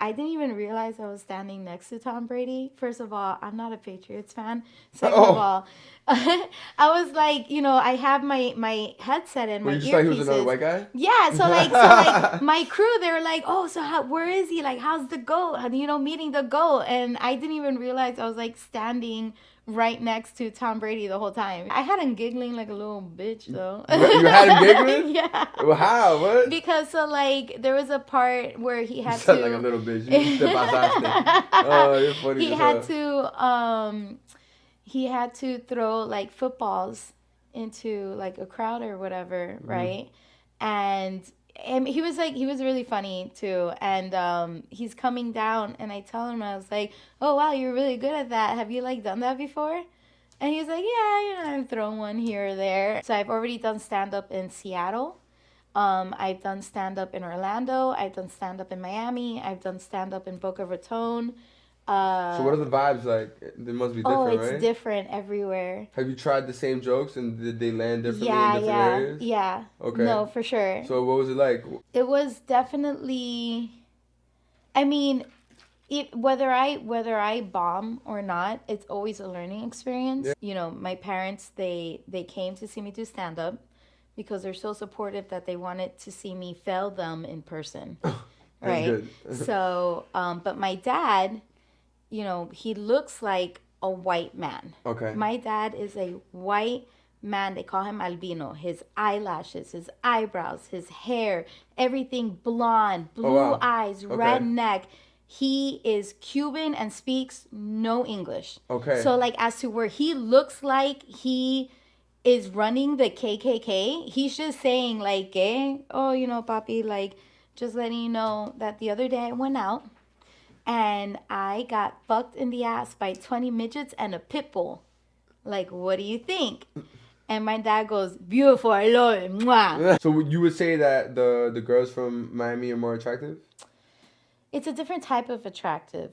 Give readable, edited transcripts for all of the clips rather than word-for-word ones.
I didn't even realize I was standing next to Tom Brady. First of all, I'm not a Patriots fan. Second of all, I was like, I have my headset and Well, my you just thought he was another earpieces. white guy? Yeah, so like my crew, they were like, oh, so where is he? Like, how's the goat? Meeting the goat. And I didn't even realize I was like standing right next to Tom Brady the whole time. I had him giggling like a little bitch though. You had him giggling? Yeah. Well, how? What? Because so like there was a part where he had You sound to like a little bitch. You step outside. Oh, you're funny he as had hell. to throw like footballs into like a crowd or whatever, right? And he was really funny too. And he's coming down, and I tell him, I was like, oh wow, you're really good at that. Have you like done that before? And he's like, yeah, I've thrown one here or there. So I've already done stand up in Seattle. I've done stand up in Orlando. I've done stand up in Miami. I've done stand up in Boca Raton. So what are the vibes like? They must be different, It's right? different everywhere. Have you tried the same jokes and did they land differently in Yeah, different yeah, areas? yeah. Okay. No, for sure. So what was it like? It was definitely. I mean, whether I bomb or not, it's always a learning experience. Yeah. My parents, they came to see me do stand up because they're so supportive that they wanted to see me fail them in person. Right? Good. So, but my dad, he looks like a white man. Okay. My dad is a white man. They call him albino. His eyelashes, his eyebrows, his hair, everything blonde, blue eyes, red neck. He is Cuban and speaks no English. Okay. So like as to where he looks like he is running the KKK, he's just saying like, oh, papi, like just letting you know that the other day I went out and I got fucked in the ass by 20 midgets and a pit bull. Like, what do you think? And my dad goes, beautiful, I love it. Mwah. So you would say that the girls from Miami are more attractive? It's a different type of attractive,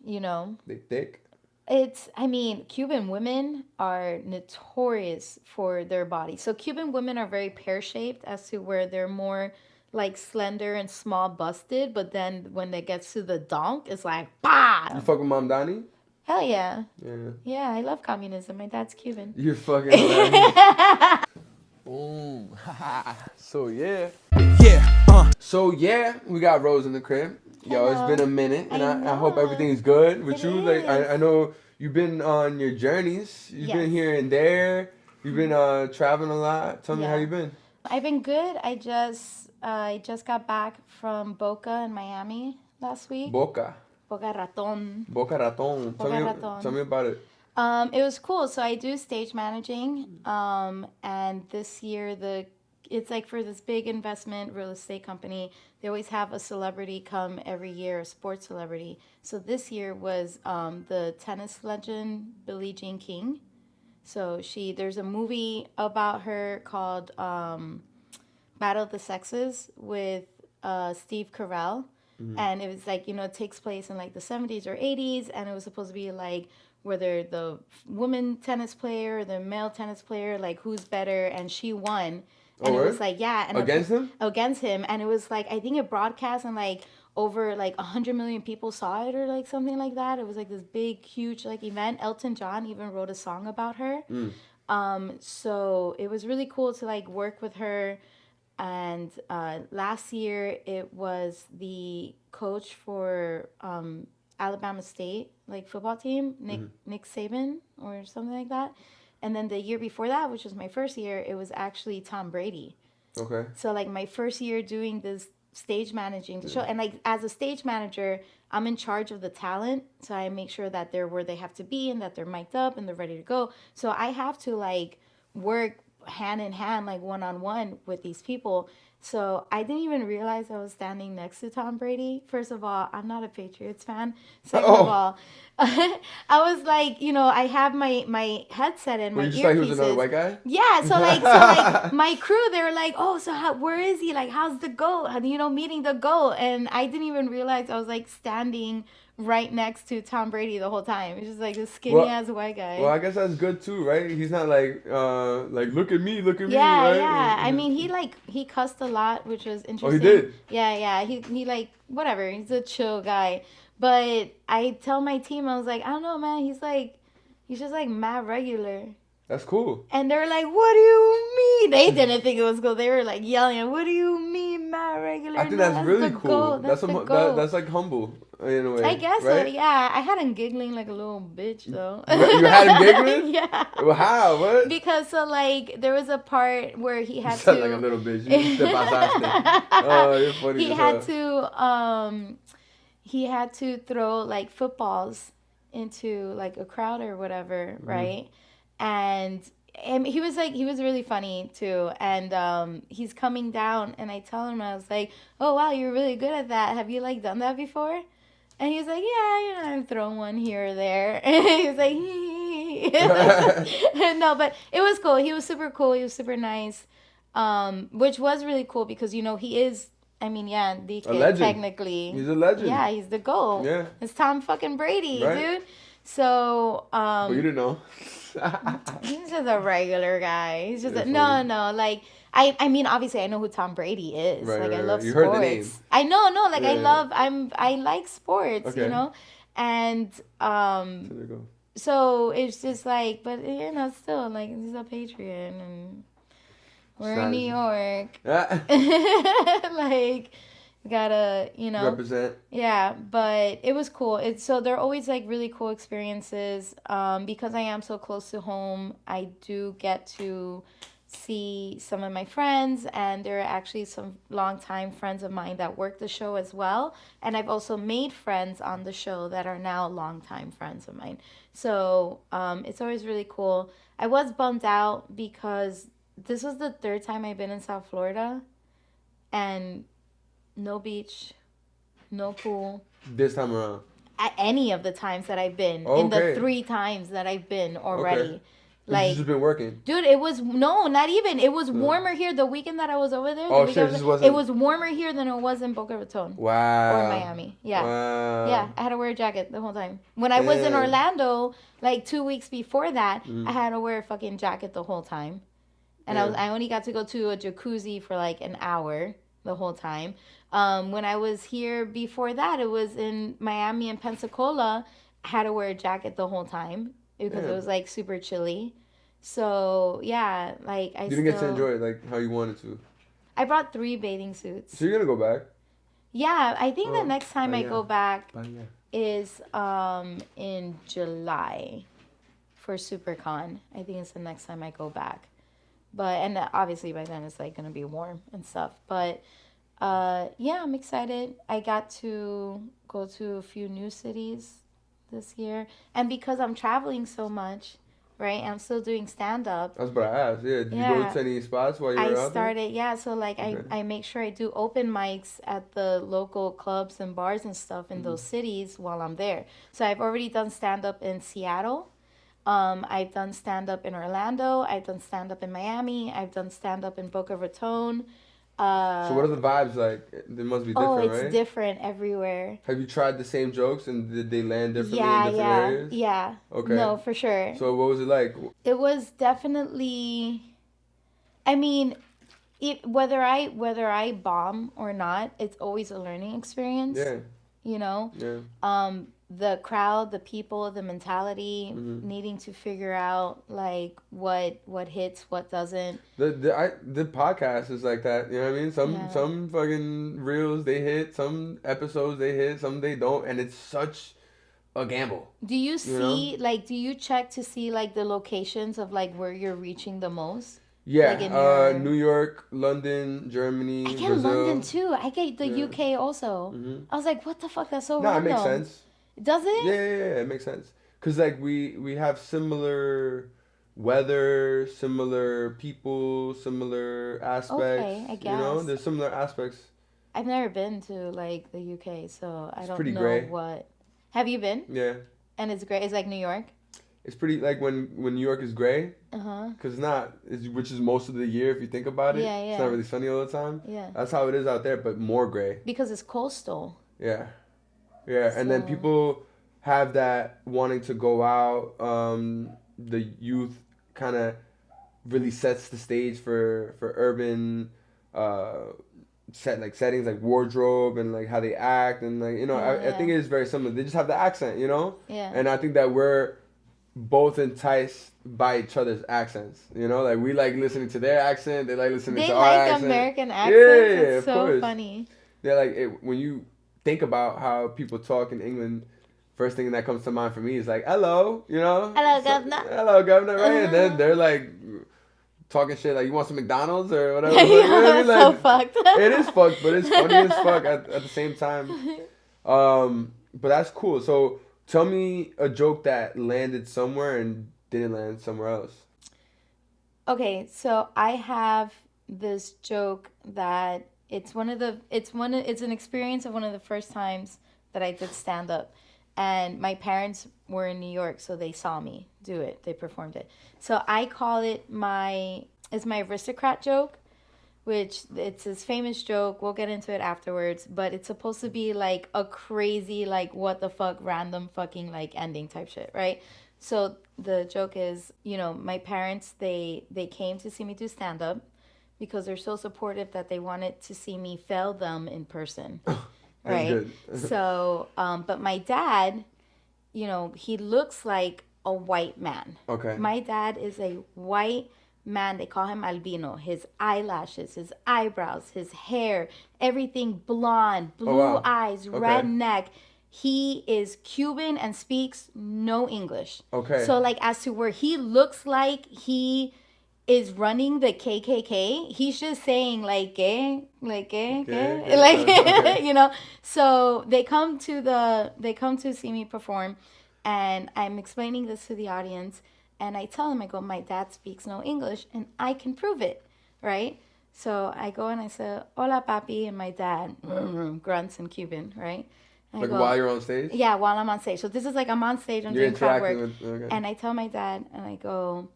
They thick? Cuban women are notorious for their body. So Cuban women are very pear-shaped as to where they're more like slender and small busted, but then when it gets to the donk, it's like, bah! You fuck with Mom Donnie? Hell yeah. Yeah. Yeah, I love communism. My dad's Cuban. You're fucking hilarious. Boom. So yeah. So yeah, we got Rose in the crib. Yo, it's been a minute, and I hope everything's good with you. Like I know you've been on your journeys. You've been here and there. You've been traveling a lot. Tell me how you been. I've been good. I just got back from Boca in Miami last week. Boca Raton. Tell me about it. It was cool. So I do stage managing. And this year it's like for this big investment real estate company, they always have a celebrity come every year, a sports celebrity. So this year was the tennis legend Billie Jean King. So there's a movie about her called Battle of the Sexes with Steve Carell. Mm-hmm. And it was like, it takes place in like the 70s or 80s. And it was supposed to be like whether the woman tennis player or the male tennis player, like who's better. And she won. And it was like, yeah. And Against him? Against him. And it was like, I think it broadcast and like over like 100 million people saw it or like something like that. It was like this big, huge like event. Elton John even wrote a song about her. So it was really cool to like work with her. And last year it was the coach for Alabama State like football team, Nick Saban or something like that. And then the year before that, which was my first year, it was actually Tom Brady. Okay. So like my first year doing this stage managing the show, and like as a stage manager, I'm in charge of the talent, so I make sure that they're where they have to be and that they're mic'd up and they're ready to go. So I have to like work hand in hand, like one-on-one with these people. So I didn't even realize I was standing next to Tom Brady. First of all, I'm not a Patriots fan. Second of all, I was like, I have my headset and my earpieces. You just thought he was another white guy? Yeah, so like my crew, they were like, oh, so where is he? Like, how's the goat? Meeting the goat. And I didn't even realize I was like standing right next to Tom Brady the whole time. He's just like this skinny ass white guy. Well, I guess that's good too, right? He's not like look at me, right? Yeah. I mean, he cussed a lot, which was interesting. Oh, he did? Yeah. He like, whatever. He's a chill guy. But I tell my team, I was like, I don't know, man. He's just like mad regular. That's cool. And they're like, what do you mean? They didn't think it was cool. They were like yelling, what do you mean, mad regular? I think that's really cool. Goal. That's like humble in a way. I guess right? so, yeah. I had him giggling like a little bitch, though. You had him giggling? Yeah. Well, how? What? Because, so, like, there was a part where he had You sound to... like a little bitch. You te pasaste. Oh, you're funny. He had to throw, like, footballs into, like, a crowd or whatever, right? And he was really funny too. And he's coming down, and I tell him, I was like, oh wow, you're really good at that. Have you like done that before? And he's like, yeah, I've thrown one here or there. And he's like, no, but it was cool. He was super cool. He was super nice, which was really cool because he is. I mean, yeah, DK technically. He's a legend. Yeah, he's the GOAT. Yeah, it's Tom fucking Brady, right? Dude. So, but you didn't know. He's just a regular guy. He's just no. Like I mean, obviously I know who Tom Brady is. Right, I love you sports. heard the name. I know. Like I like sports. Okay. And so it's just like, but still like he's a Patriot and we're in New York. Like. Gotta represent. Yeah, but it was cool. So they're always like really cool experiences. Because I am so close to home, I do get to see some of my friends, and there are actually some longtime friends of mine that work the show as well. And I've also made friends on the show that are now longtime friends of mine. So it's always really cool. I was bummed out because this was the third time I've been in South Florida, and no beach, no pool. This time around? At any of the times that I've been. In the 3 times that I've been already. Okay. Like, you've just been working? Dude, not even. It was warmer here the weekend that I was over there. It was warmer here than it was in Boca Raton. Wow. Or Miami. Yeah. Wow. Yeah, I had to wear a jacket the whole time. When I was in Orlando, like 2 weeks before that, I had to wear a fucking jacket the whole time. And I only got to go to a jacuzzi for like an hour the whole time. When I was here before that, it was in Miami and Pensacola. I had to wear a jacket the whole time because it was like super chilly. So yeah, like you didn't get to enjoy it like how you wanted to. I brought 3 bathing suits. So you're gonna go back? Yeah, I think the next time I go back is in July for SuperCon. I think it's the next time I go back. And obviously by then it's like gonna be warm and stuff. But yeah, I'm excited. I got to go to a few new cities this year, and because I'm traveling so much, right? I'm still doing stand-up. That's what I asked. Yeah, did you go to any spots while you were out there? Yeah. So like I make sure I do open mics at the local clubs and bars and stuff in those cities while I'm there. So I've already done stand-up in Seattle. I've done stand-up in Orlando. I've done stand-up in Miami. I've done stand-up in Boca Raton. So what are the vibes like? They must be different, right? It's different everywhere. Have you tried the same jokes and did they land differently in different areas? Yeah. Okay. No, for sure. So what was it like? It was definitely, I mean, whether I bomb or not, it's always a learning experience. Yeah. Yeah. The crowd, the people, the mentality, needing to figure out like what hits, what doesn't. The podcast is like that, you know what I mean? Some fucking reels they hit, some episodes they hit, some they don't, and it's such a gamble. Do you see do you check to see like the locations of like where you're reaching the most? Yeah, like New York, London, Germany, I get Brazil. London too. I get the UK also. I was like, what the fuck? That's so random. It makes sense. Does it? Yeah, it makes sense. Cause like we have similar weather, similar people, similar aspects. Okay, I guess. There's similar aspects. I've never been to like the UK, so I don't know gray. what. Have you been? Yeah. And it's great. It's like New York. It's pretty like when New York is gray. Cause which is most of the year if you think about it. Yeah. It's not really sunny all the time. Yeah. That's how it is out there, but more gray. Because it's coastal. Yeah. Yeah, and then So- people have that wanting to go out. The youth kind of really sets the stage for urban settings like wardrobe and like how they act and like I think it is very similar. They just have the accent, Yeah. and I think that we're both enticed by each other's accents. Like we like listening to their accent, they like listening They to our like accent. American Yeah, accents. It's of so course. funny. They're like when you think about how people talk in England. First thing that comes to mind for me is like, hello, Hello, governor. hello, governor, right? And then they're like talking shit like, you want some McDonald's or whatever. Yeah, that's so Like, fucked. it is fucked, but it's funny as fuck at the same time. But that's cool. So tell me a joke that landed somewhere and didn't land somewhere else. Okay, so I have this joke that it's an experience of one of the first times that I did stand up. And my parents were in New York, so they saw me do it. They performed it. So I call it my aristocrat joke, which it's this famous joke. We'll get into it afterwards, but it's supposed to be like a crazy, like what the fuck, random fucking like ending type shit, right? So the joke is, my parents, they came to see me do stand up because they're so supportive that they wanted to see me fail them in person. Right. Good. So, but my dad, he looks like a white man. Okay. My dad is a white man. They call him albino. His eyelashes, his eyebrows, his hair, everything blonde, blue eyes, red neck. He is Cuban and speaks no English. Okay. So, like, as to where he looks like he is running the KKK, he's just saying like gay, like okay. So they come to see me perform, and I'm explaining this to the audience, and I tell them, I go, my dad speaks no English, and I can prove it, right? So I go and I say, hola papi, and my dad grunts in Cuban, right? And like while you're on stage? Yeah, while I'm on stage. So this is like I'm on stage, I'm you're doing crowd work, okay. and I tell my dad, and I go,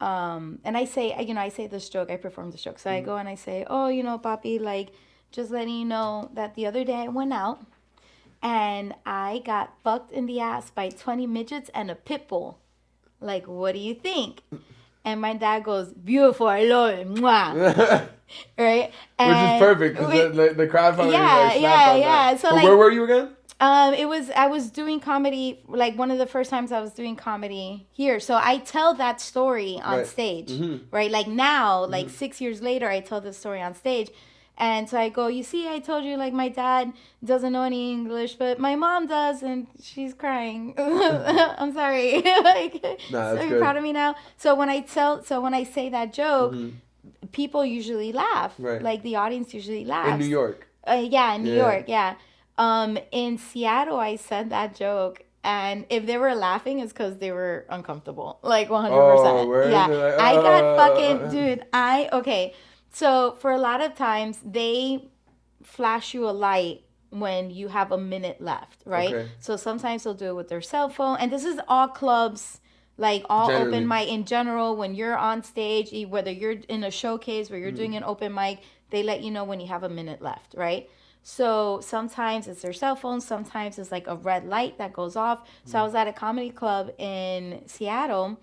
and I say, I say this joke, I perform this joke. So I go and I say, oh, papi, like, just letting you know that the other day I went out and I got fucked in the ass by 20 midgets and a pit bull. Like, what do you think? And my dad goes, beautiful, I love it, mwah. Right? And which is perfect, because the crowd probably snapped on that. So but like, where were you again? I was doing comedy, like one of the first times I was doing comedy here. So I tell that story on stage, right? Like now, like 6 years later, I tell this story on stage. And so I go, you see, I told you, like, my dad doesn't know any English, but my mom does, and she's crying. I'm sorry. Like, nah, that's so good. you're proud of me now? So when I say that joke, people usually laugh. Right. Like, the audience usually laughs. In New York. Yeah, in New York, yeah. In Seattle, I said that joke, and if they were laughing, it's because they were uncomfortable, like 100%. Oh, word? Yeah, Like, I got fucking, dude. Okay. So for a lot of times, they flash you a light when you have a minute left, right? Okay. So sometimes they'll do it with their cell phone, and this is all clubs. Like all Generally. open mic in general, when you're on stage, whether you're in a showcase where you're doing an open mic, they let you know when you have a minute left, right? So sometimes it's their cell phone, sometimes it's like a red light that goes off. So I was at a comedy club in Seattle,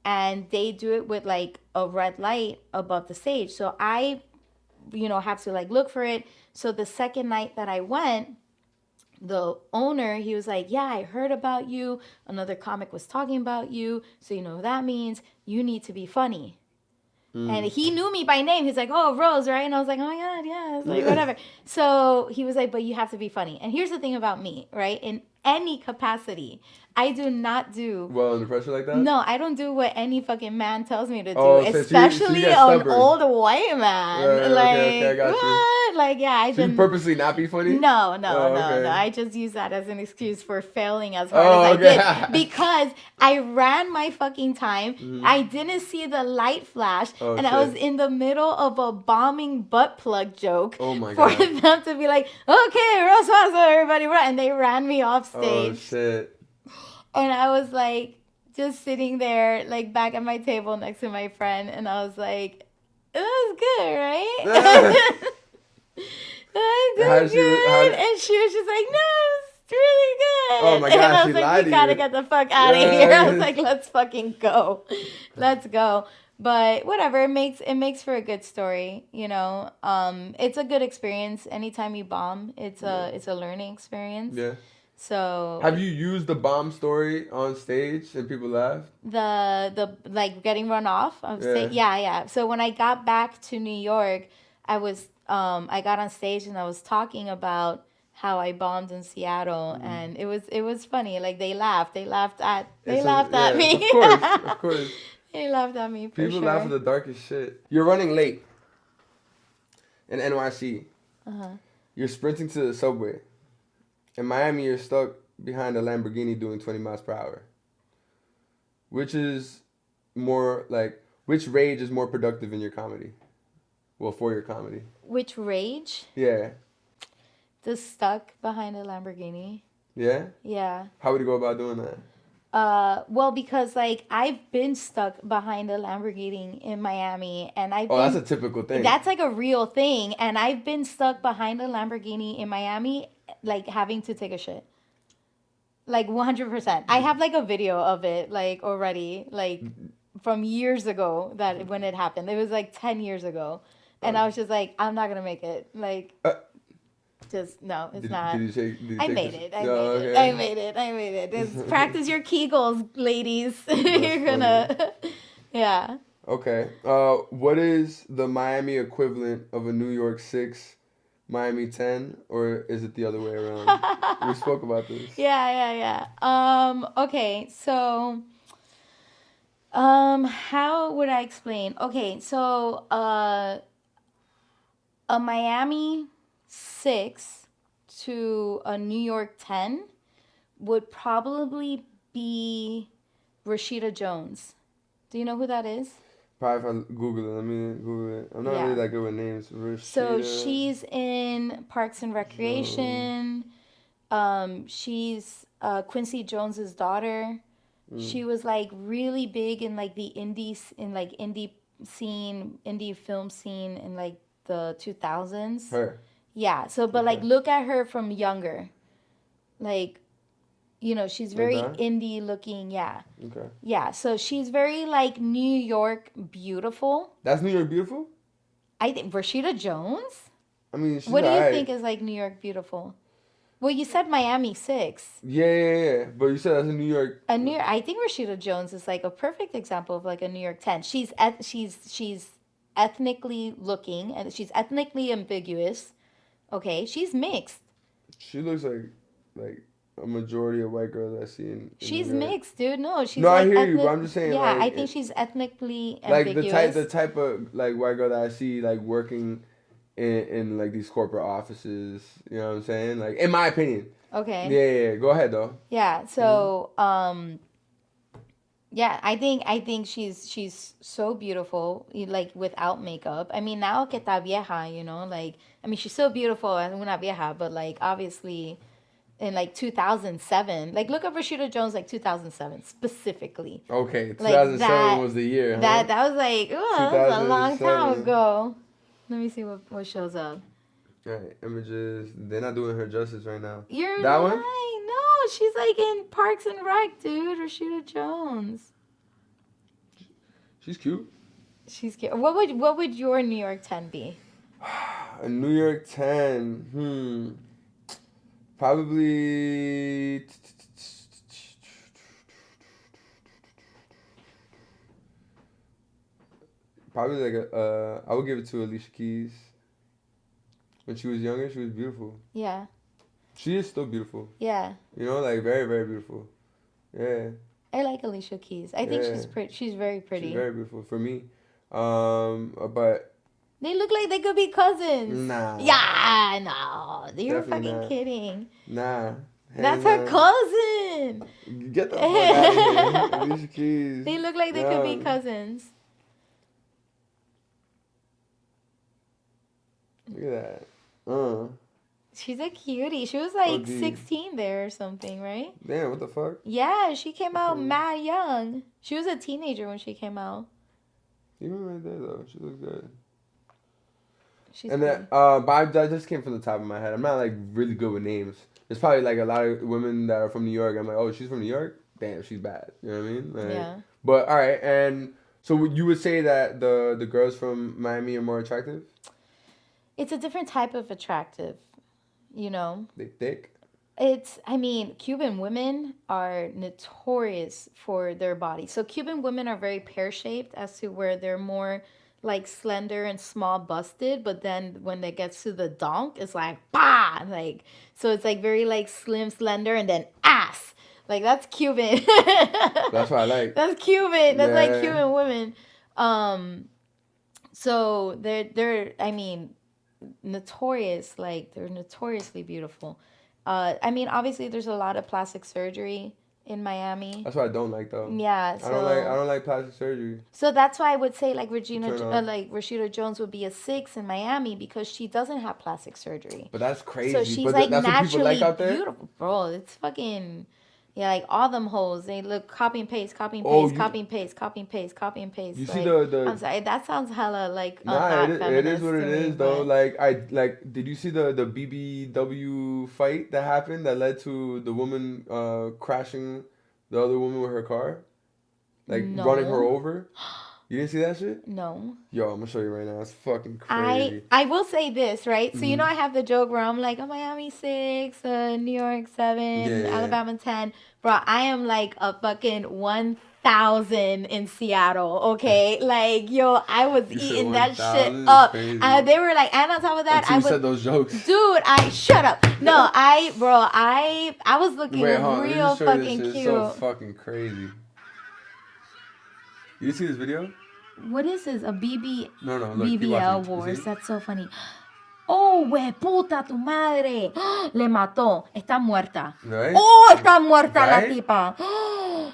and they do it with like a red light above the stage. So I, have to like look for it. So the second night that I went, the owner, he was like, yeah, I heard about you. Another comic was talking about you. So you know what that means? You need to be funny. And he knew me by name. He's like, oh, Rose, right? And I was like, oh my God, yeah. It's like, whatever. So he was like, but you have to be funny. And here's the thing about me, right? In any capacity, I do not do... Well, under pressure like that? No, I don't do what any fucking man tells me to do. Oh, so especially you get an stubborn. old white man. Right, like, okay, I got you. what? Like, yeah, I So you didn't... purposely not be funny? No. okay. I just use that as an excuse for failing as hard as I did. Because I ran my fucking time. I didn't see the light flash. And I was in the middle of a bombing butt plug joke. Oh my for God. them to be like, okay, Rose Mazo, everybody run. And they ran me off stage. Oh, shit. And I was like, just sitting there, like back at my table next to my friend. And I was like, it was good, right? I did good. And she was just like, no, it's Oh my And gosh, I she was like, lied we to gotta you. get the fuck out of here. I was like, let's fucking go. Let's go. But whatever, it makes for a good story, you know. It's a good experience. Anytime you bomb, it's a learning experience. Yeah. So Have you used the bomb story on stage and people laughed? the like getting run off, I would Yeah. say, yeah. So when I got back to New York, I got on stage and I was talking about how I bombed in Seattle, and it was funny. Like they laughed at me. Of course, of course. They laughed at me for People sure. laugh at the darkest shit. You're running late in NYC. You're sprinting to the subway. In Miami, you're stuck behind a Lamborghini doing 20 miles per hour. Which rage is more productive in your comedy? Well, for your comedy. Which rage? Yeah. The stuck behind a Lamborghini. Yeah? Yeah. How would you go about doing that? Well, because like I've been stuck behind a Lamborghini in Miami, and That's a typical thing. That's like a real thing, and I've been stuck behind a Lamborghini in Miami, like having to take a shit. Like 100%. I have like a video of it, like already, like from years ago that when it happened. It was like 10 years ago, and I was just like, I'm not gonna make it. Like. Just no, it's not. Did you I take made this? it. Okay. I made it. Just practice your Kegels, ladies. You're gonna, yeah. Okay. What is the Miami equivalent of a New York 6, Miami 10, or is it the other way around? We spoke about this. Yeah. Okay. So, how would I explain? Okay. So, a Miami 6 to a New York 10 would probably be Rashida Jones. Do you know who that is? Probably if I Google it. Let me Google it. I'm not really that good with names. So Rashida she's in Parks and Recreation. She's Quincy Jones's daughter. She was like really big in like the indie film scene in like the 2000s. Her. Yeah. So, but like, look at her from younger. Like, you know, she's very indie looking. Yeah. Okay. Yeah. So she's very like New York beautiful. That's New York beautiful? I think Rashida Jones. I mean, she's What do you alright. think is like New York beautiful? Well, you said Miami 6. Yeah. But you said that's in New York. I think Rashida Jones is like a perfect example of like a New York 10. She's ethnically looking, and she's ethnically ambiguous. Okay, she's mixed. She looks like a majority of white girls I see in She's New York. mixed, dude. No, she's No, like I hear you, but I'm just saying. Yeah, like, I think she's ethnically like ambiguous. the type of like white girl that I see like working in like these corporate offices. You know what I'm saying? Like in my opinion. Okay. Yeah. Go ahead though. Yeah. So, yeah, I think she's so beautiful, like without makeup. I mean, now que está vieja, you know, like I mean, she's so beautiful and una vieja, but like obviously, in like 2007, like look up Rashida Jones like 2007 specifically. Okay, 2007 that- was the year. Huh? That was like, oh, that was a long time 2007. ago. Let me see what shows up. Right, images. They're not doing her justice right now. You're That lying. one? No, she's like in Parks and Rec, dude. Rashida Jones. She's cute. She's cute. What would your New York 10 be? A New York 10. Probably. Probably like I would give it to Alicia Keys. When she was younger, she was beautiful. Yeah. She is still beautiful. Yeah. You know, like very, very beautiful. Yeah. I like Alicia Keys. I think she's pretty. She's very pretty. She's very beautiful for me. But they look like they could be cousins. Nah. Yeah, no. You're Definitely fucking not. kidding. Nah. That's her cousin. Get the fuck out of here. Alicia Keys. They look like they could be cousins. Look at that. She's a cutie. She was like OD. 16 there or something, right? Damn, what the fuck? Yeah, she came out mad young. She was a teenager when she came out. Even right there though, she looks good. She's And pretty. that, but that just came from the top of my head. I'm not like really good with names. there's probably like a lot of women that are from New York. I'm like, oh, she's from New York. Damn, she's bad. You know what I mean? Like, Yeah. But all right, and so you would say that the girls from Miami are more attractive? It's a different type of attractive, you know. They thick. I mean, Cuban women are notorious for their body. So Cuban women are very pear-shaped as to where they're more like slender and small busted, but then when it gets to the donk, it's like bah, like so it's like very like slim, slender, and then ass. Like that's Cuban. That's what I like. That's Cuban. That's like Yeah. Cuban women. So they're I mean notorious, like they're notoriously beautiful. I mean, obviously, there's a lot of plastic surgery in Miami. That's what I don't like though. Yeah, so I don't like plastic surgery. so that's why I would say like Turn Rashida Jones would be a 6 in Miami because she doesn't have plastic surgery. But that's crazy. So she's but like that's what people naturally like out there. beautiful, bro. It's fucking yeah, like all them hoes. They look copy and paste, copy and Oh, paste, you- copy and paste, copy and paste, copy and paste. You like, see the I'm sorry, that sounds hella like Nah, not it is feminist what it to me, is though. but- Did you see the BBW fight that happened that led to the woman crashing the other woman with her car, like No. running her over? You didn't see that shit? No. Yo, I'm gonna show you right now. It's fucking crazy. I will say this, right? So you know Mm-hmm. I have the joke where I'm like, Miami 6, New York 7, Yeah. Alabama 10. Bro, I am like a fucking 1,000 in Seattle, okay? Like, yo, I was You said eating that 1,000 shit is up. crazy. They were like, and on top of that, Until I you was said those jokes. dude, shut up. No, I was looking Wait, hold on. Let me real just show you fucking this shit. cute. It's so fucking crazy. You see this video? What is this? A No, look. keep BBL watching. You Wars. see? That's so funny. Oh, puta, tu madre. Le mató. Está muerta. Right? Oh, está muerta Right? la tipa.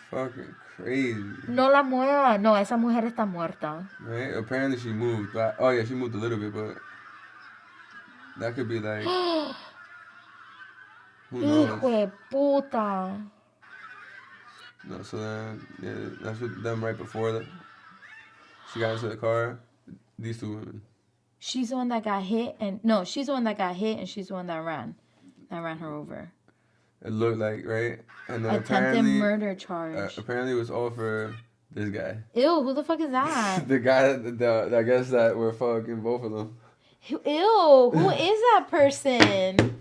Fucking crazy. No la mueva. No, esa mujer está muerta. Right? Apparently she moved. But, oh yeah, she moved a little bit, but that could be like who knows? Hijo de puta. No, so then yeah, that's what them right before that. She got into the car. These two women. She's the one that got hit no, she's the one that got hit and she's the one that ran her over. It looked like right, and then Attempted murder charge. apparently it was all for this guy. Ew, who the fuck is that? The guy, I guess that were fucking both of them. Ew, who is that person?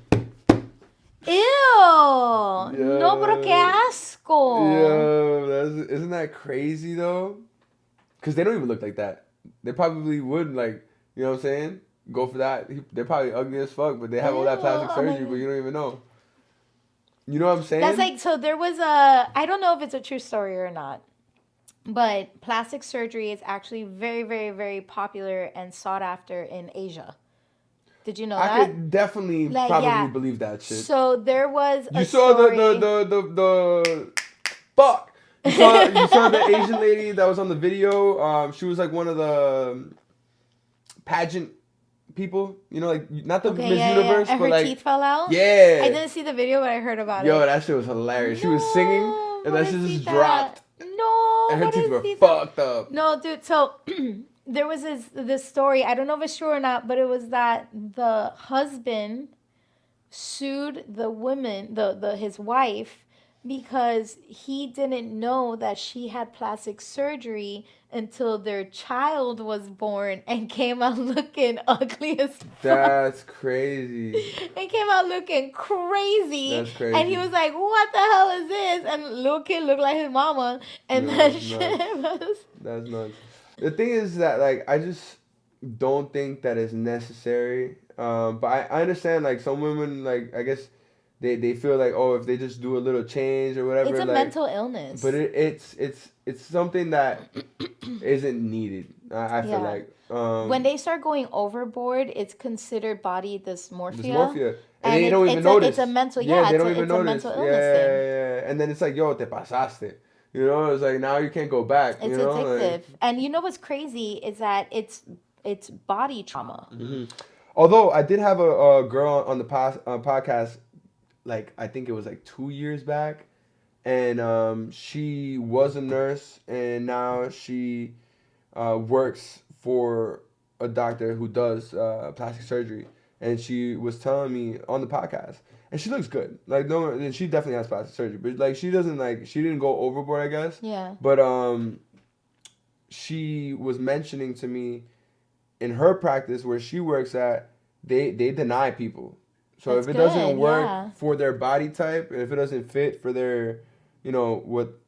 Ew. No, pero qué asco. Yo, isn't that crazy though? Because they don't even look like that. They probably would like, you know what I'm saying? Go for that. They're probably ugly as fuck, but they have all that plastic Ew. surgery, but you don't even know. You know what I'm saying? That's like, so there was I don't know if it's a true story or not, but plastic surgery is actually very, very, very popular and sought after in Asia. Did you know that? I could definitely Like, probably yeah. believe that shit. So there was You a saw story. the fuck. You saw the Asian lady that was on the video. She was like one of the pageant people. You know, like not the Miss Universe, And but her like teeth fell out. yeah. I didn't see the video, but I heard about Yo, it. that shit was hilarious. She was singing, and that shit just dropped, No, and her what teeth is were this? fucked up. No, dude. So there was this story. I don't know if it's true or not, but it was that the husband sued the woman, his wife, because he didn't know that she had plastic surgery until their child was born and came out looking ugly as fuck. That's crazy. It came out looking crazy. That's crazy. And he was like, what the hell is this? And little kid looked like his mama. And No, that it's shit was... That's nuts. The thing is that like I just don't think that it's necessary. But I understand like some women like I guess they feel like oh if they just do a little change or whatever. It's a like, mental illness. But it's something that isn't needed. I feel Yeah. like when they start going overboard, it's considered body dysmorphia. And they don't even notice. It's a mental, they don't even it's a notice. mental illness thing. And then it's like, yo, te pasaste. You know, it's like now you can't go back. It's you know? addictive. Like, And you know what's crazy is that it's body trauma. mm-hmm. Although I did have a girl on the podcast, like I think it was like 2 years back, and she was a nurse, and now she works for a doctor who does plastic surgery. and she was telling me on the podcast, and she looks good. Like no, and she definitely has plastic surgery, but like she didn't go overboard, I guess. Yeah. But she was mentioning to me in her practice where she works at, they deny people. So That's if it doesn't good, work yeah. for their body type, if it doesn't fit for their, what,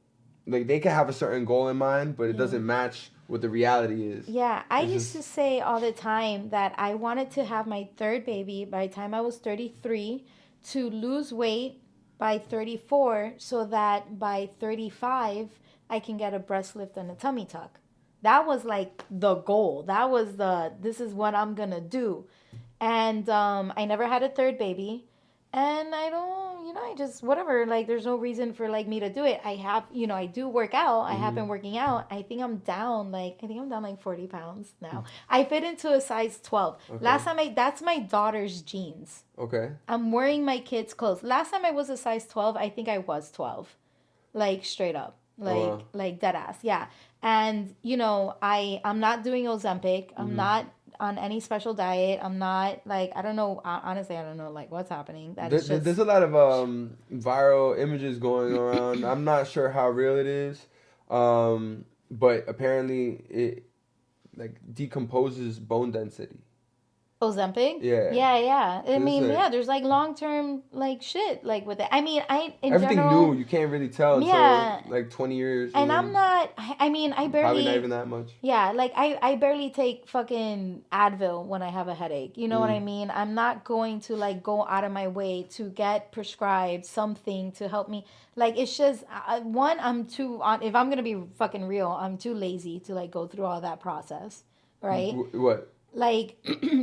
like they can have a certain goal in mind, but it doesn't match what the reality is. Yeah, I used to say all the time that I wanted to have my third baby by the time I was 33, to lose weight by 34, so that by 35 I can get a breast lift and a tummy tuck. That was like the goal. That was this is what I'm gonna do. And I never had a third baby. And I don't, I just, whatever, like, there's no reason for, like, me to do it. I have, I do work out. I have been working out. I think I'm down, like, 40 pounds now. I fit into a size 12. Okay. Last time that's my daughter's jeans. Okay. I'm wearing my kids' clothes. Last time I was a size 12, I think I was 12. Like, straight up. Like dead ass. Yeah. And, I'm not doing Ozempic. I'm not on any special diet. I'm not, like, I don't know, honestly, I don't know, like, what's happening. There's a lot of viral images going around. I'm not sure how real it is, but apparently it, like, decomposes bone density. Ozempic? Yeah. Yeah. I mean, like, there's, like, long-term, like, shit, like, with it. I mean, in everything general, new, you can't really tell until, like, 20 years. And I'm not, I mean, I barely... Probably not even that much. Yeah, like, I barely take fucking Advil when I have a headache. You know what I mean? I'm not going to, like, go out of my way to get prescribed something to help me. Like, it's just, one, if I'm going to be fucking real, I'm too lazy to, like, go through all that process, right? What? Like,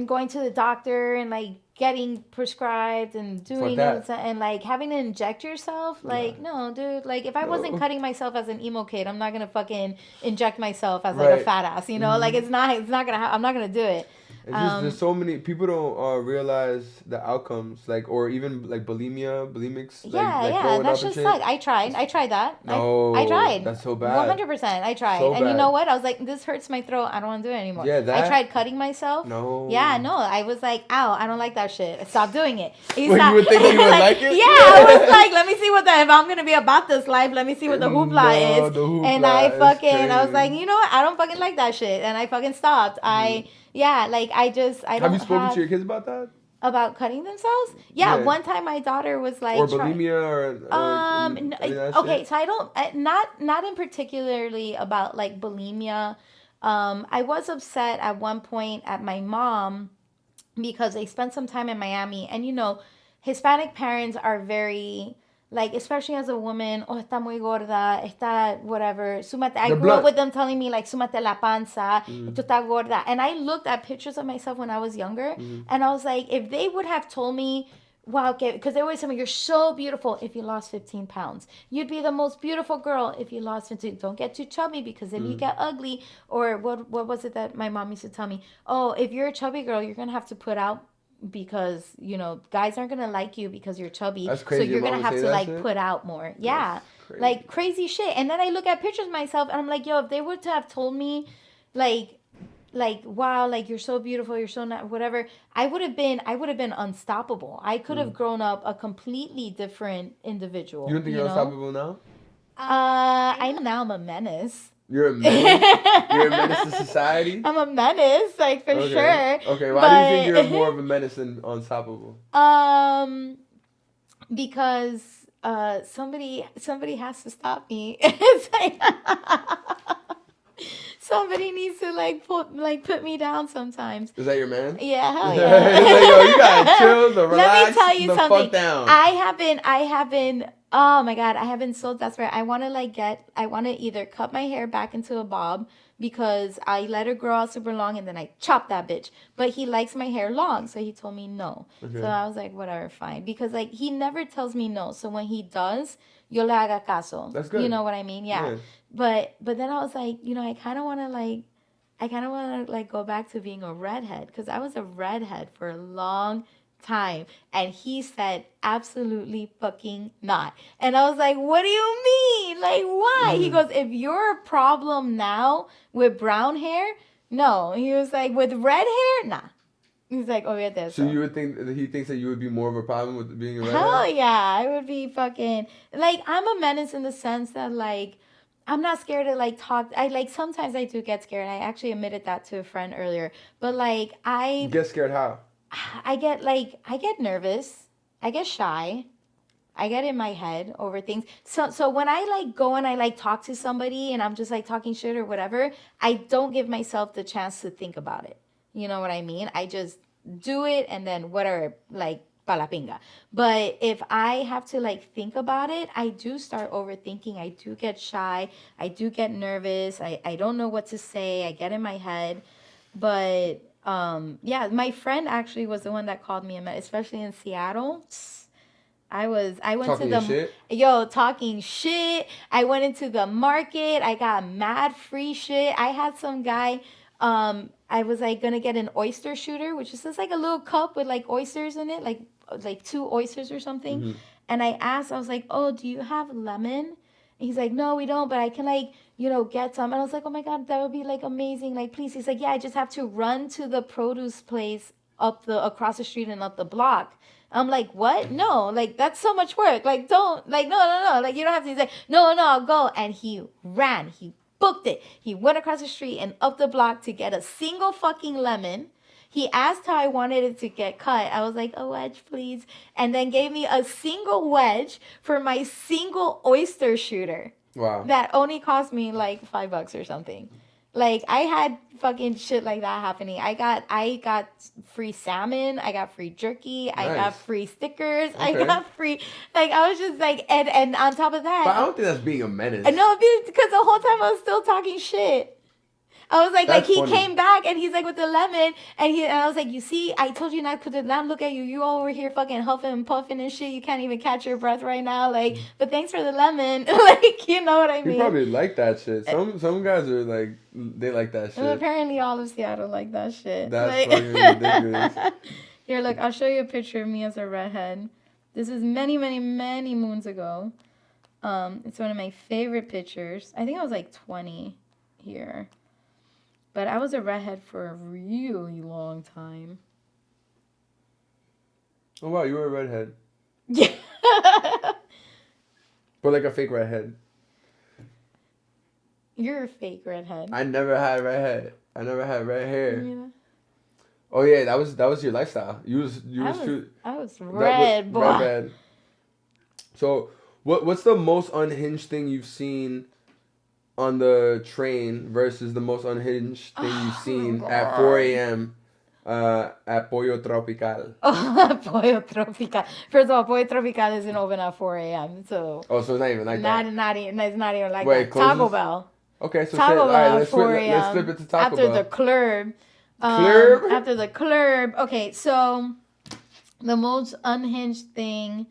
going to the doctor and, like, getting prescribed and doing it and, like, having to inject yourself. Like, no, dude. Like, if I wasn't cutting myself as an emo kid, I'm not going to fucking inject myself as, like, a fat ass, Like, it's not going to I'm not going to do it. It's just, there's so many people don't realize the outcomes, like, or even like bulimics. Yeah, that shit sucked. I tried that. No, I tried. That's so bad. 100%. I tried, So and you bad. know what? I was like, this hurts my throat. I don't want to do it anymore. Yeah, that. I tried cutting myself. No. Yeah, no. I was like, ow, I don't like that shit. Stop doing it. You would think you would like it? Yeah, I was like, let me see if I'm gonna be about this life, let me see what the hoopla is. The hoopla and I was like, crazy. you know what? I don't fucking like that shit, and I fucking stopped. I don't Have you spoken to your kids about that? About cutting themselves? Yeah, one time my daughter was like, or bulimia or okay, so I don't not in particularly about like bulimia. I was upset at one point at my mom because they spent some time in Miami, and Hispanic parents are very, like, especially as a woman, está muy gorda, está whatever. Súmate. I grew up with them telling me, like, súmate la panza, tú estás gorda. And I looked at pictures of myself when I was younger, and I was like, if they would have told me, wow, because they always tell me, you're so beautiful if you lost 15 pounds. You'd be the most beautiful girl if you lost 15. Don't get too chubby, because if you get ugly, or what was it that my mom used to tell me? Oh, if you're a chubby girl, you're going to have to put out, because guys aren't gonna like you because you're chubby. That's crazy. So you're gonna have to like shit? put out more. Yeah, like crazy shit. And then I look at pictures of myself and I'm like, yo, if they were to have told me like wow, like, you're so beautiful, you're so not whatever, I would have been unstoppable. I could have grown up a completely different individual. You don't think you're unstoppable now? I know now I'm a menace. You're a menace? You're a menace to society? I'm a menace, like, for sure. Okay, why do you think you're more of a menace than unstoppable? Because somebody has to stop me. It's like somebody needs to put me down sometimes. Is that your man? Yeah, hell yeah. It's like, yo, you gotta chill, relax, Let me tell you the something. fuck down. I have been. Oh my God, I have been so desperate. I want to either cut my hair back into a bob, because I let it grow out super long and then I chop that bitch. But he likes my hair long, so he told me no. Okay. So I was like, whatever, fine. Because, like, he never tells me no. So when he does, yo le haga caso. That's good. You know what I mean? Yeah. But then I was like, I kind of want to go back to being a redhead, because I was a redhead for a long time, and he said absolutely fucking not. And I was like, what do you mean? Like, why? He goes, if you're a problem now with brown hair, no. He was like, with red hair, nah. He's like, olvídate de So eso. you would think that he thinks that you would be more of a problem with being a redhead? Hell yeah, I would be fucking like I'm a menace in the sense that like I'm not scared to like talk. I like sometimes I do get scared. I actually admitted that to a friend earlier. But like You get scared how? I get nervous. I get shy. I get in my head over things. So when I like go and I like talk to somebody and I'm just like talking shit or whatever, I don't give myself the chance to think about it. You know what I mean? I just do it and then whatever, like pa la pinga. But if I have to like think about it, I do start overthinking. I do get shy. I do get nervous. I don't know what to say. I get in my head. But yeah, my friend actually was the one that called me, especially in Seattle. I went Talking to the shit? talking shit. I went into the market. I got mad free shit. I had some guy. I was like gonna get an oyster shooter, which is just like a little cup with like oysters in it, like 2 oysters or something. Mm-hmm. And I asked, I was like, "Oh, do you have lemon?" And he's like, "No, we don't, but I can like get some." And I was like, "Oh my god, that would be like amazing. Like, please." He's like, "Yeah, I just have to run to the produce place across the street and up the block." I'm like, what? No, like that's so much work. Like, don't, like, no. Like, you don't have to. He's like, no, I'll go. And he ran. He booked it. He went across the street and up the block to get a single fucking lemon. He asked how I wanted it to get cut. I was like, a wedge, please. And then gave me a single wedge for my single oyster shooter. Wow. That only cost me like $5 or something. Like I had fucking shit like that happening. I got free salmon. I got free jerky. I got free stickers. Okay. I got free. Like I was just like, and on top of that. But I don't think that's being a menace. No, because the whole time I was still talking shit. I was like he funny. Came back and he's like with the lemon and I was like, you see, I told you not to not look at you. You over here fucking huffing and puffing and shit. You can't even catch your breath right now. Like, but thanks for the lemon. Like, you know what I mean? You probably like that shit. Some guys are like, they like that shit. Well, apparently all of Seattle like that shit. That's like, fucking ridiculous. Here, look, I'll show you a picture of me as a redhead. This is many, many, many moons ago. It's one of my favorite pictures. I think I was like 20 here. But I was a redhead for a really long time. Oh, wow, you were a redhead. Yeah. But like a fake redhead. You're a fake redhead. I never had redhead. I never had red hair. Yeah. Oh, yeah, that was your lifestyle. I was red, boy. Red. So, what's the most unhinged thing you've seen on the train versus the most unhinged thing you've seen at 4 a.m. At Pollo Tropical? Oh, Pollo Tropical. First of all, Pollo Tropical isn't open at 4 a.m. So. Oh, so it's not even like that. It's not even like Wait, that. Taco Bell. Okay, so Taco Bell right, at 4 a.m. Let's flip it to Taco Bell. After the club. After the club. Okay, so the most unhinged thing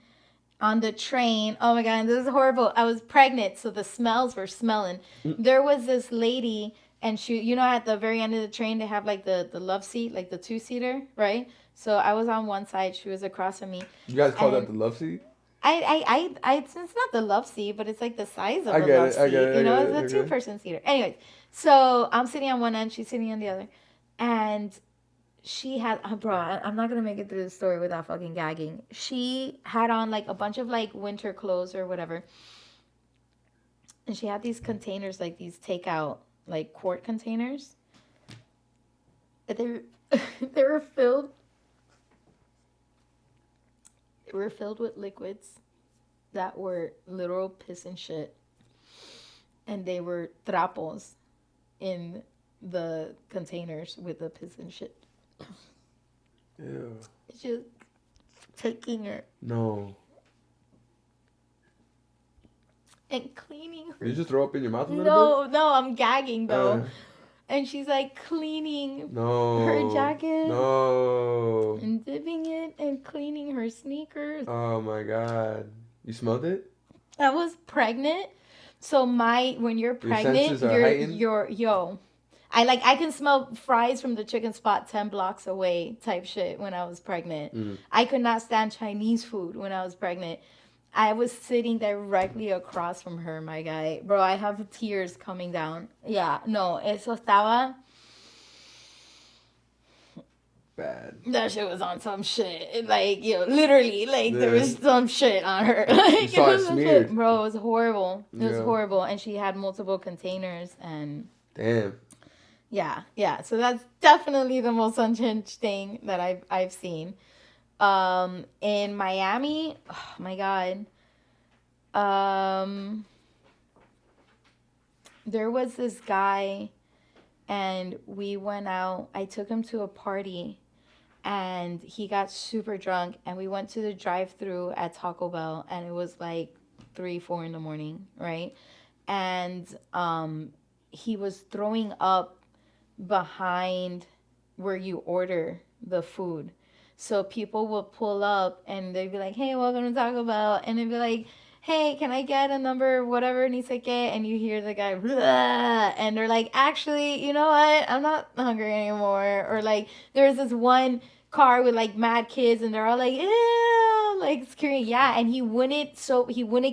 on the train. Oh my god, this is horrible. I was pregnant, so the smells were smelling. There was this lady, and she, at the very end of the train, they have like the love seat, like the 2-seater, right? So I was on one side, she was across from me. You guys call that the love seat? It's not the love seat, but it's like the size of the love seat. It's a 2-person seater. Anyways, so I'm sitting on one end, she's sitting on the other, and she had, bro, I'm not gonna make it through the story without fucking gagging. She had on like a bunch of like winter clothes or whatever, and she had these containers, like these takeout like quart containers. They were filled. They were filled with liquids that were literal piss and shit, and they were trapos in the containers with the piss and shit. Ew. It's just taking her. No. And cleaning her. Did you just throw up in your mouth a little bit? No, I'm gagging though. And she's like cleaning her jacket. No. And dipping it and cleaning her sneakers. Oh my god. You smelled it? I was pregnant. So when you're pregnant, I can smell fries from the chicken spot 10 blocks away type shit when I was pregnant. I could not stand Chinese food when I was pregnant. I was sitting directly across from her, my guy. Bro, I have tears coming down. Yeah, no, eso estaba... bad. That shit was on some shit. Like, literally, like, there was some shit on her. Like, You saw it smeared. shit. Bro, it was horrible. It was Yeah. horrible. And she had multiple containers and... Damn. Yeah. So that's definitely the most unhinged thing that I've seen. In Miami, oh my God. There was this guy, and we went out. I took him to a party, and he got super drunk, and we went to the drive-thru at Taco Bell, and it was like 3-4 in the morning, right? And he was throwing up behind where you order the food. So people will pull up and they'd be like, hey, welcome to Taco Bell. And they'd be like, hey, can I get a number, whatever it needs to get? And you hear the guy, blah, and they're like, actually, you know what? I'm not hungry anymore. Or like, there's this one car with like mad kids and they're all like, ew, like screaming. Yeah, and he wouldn't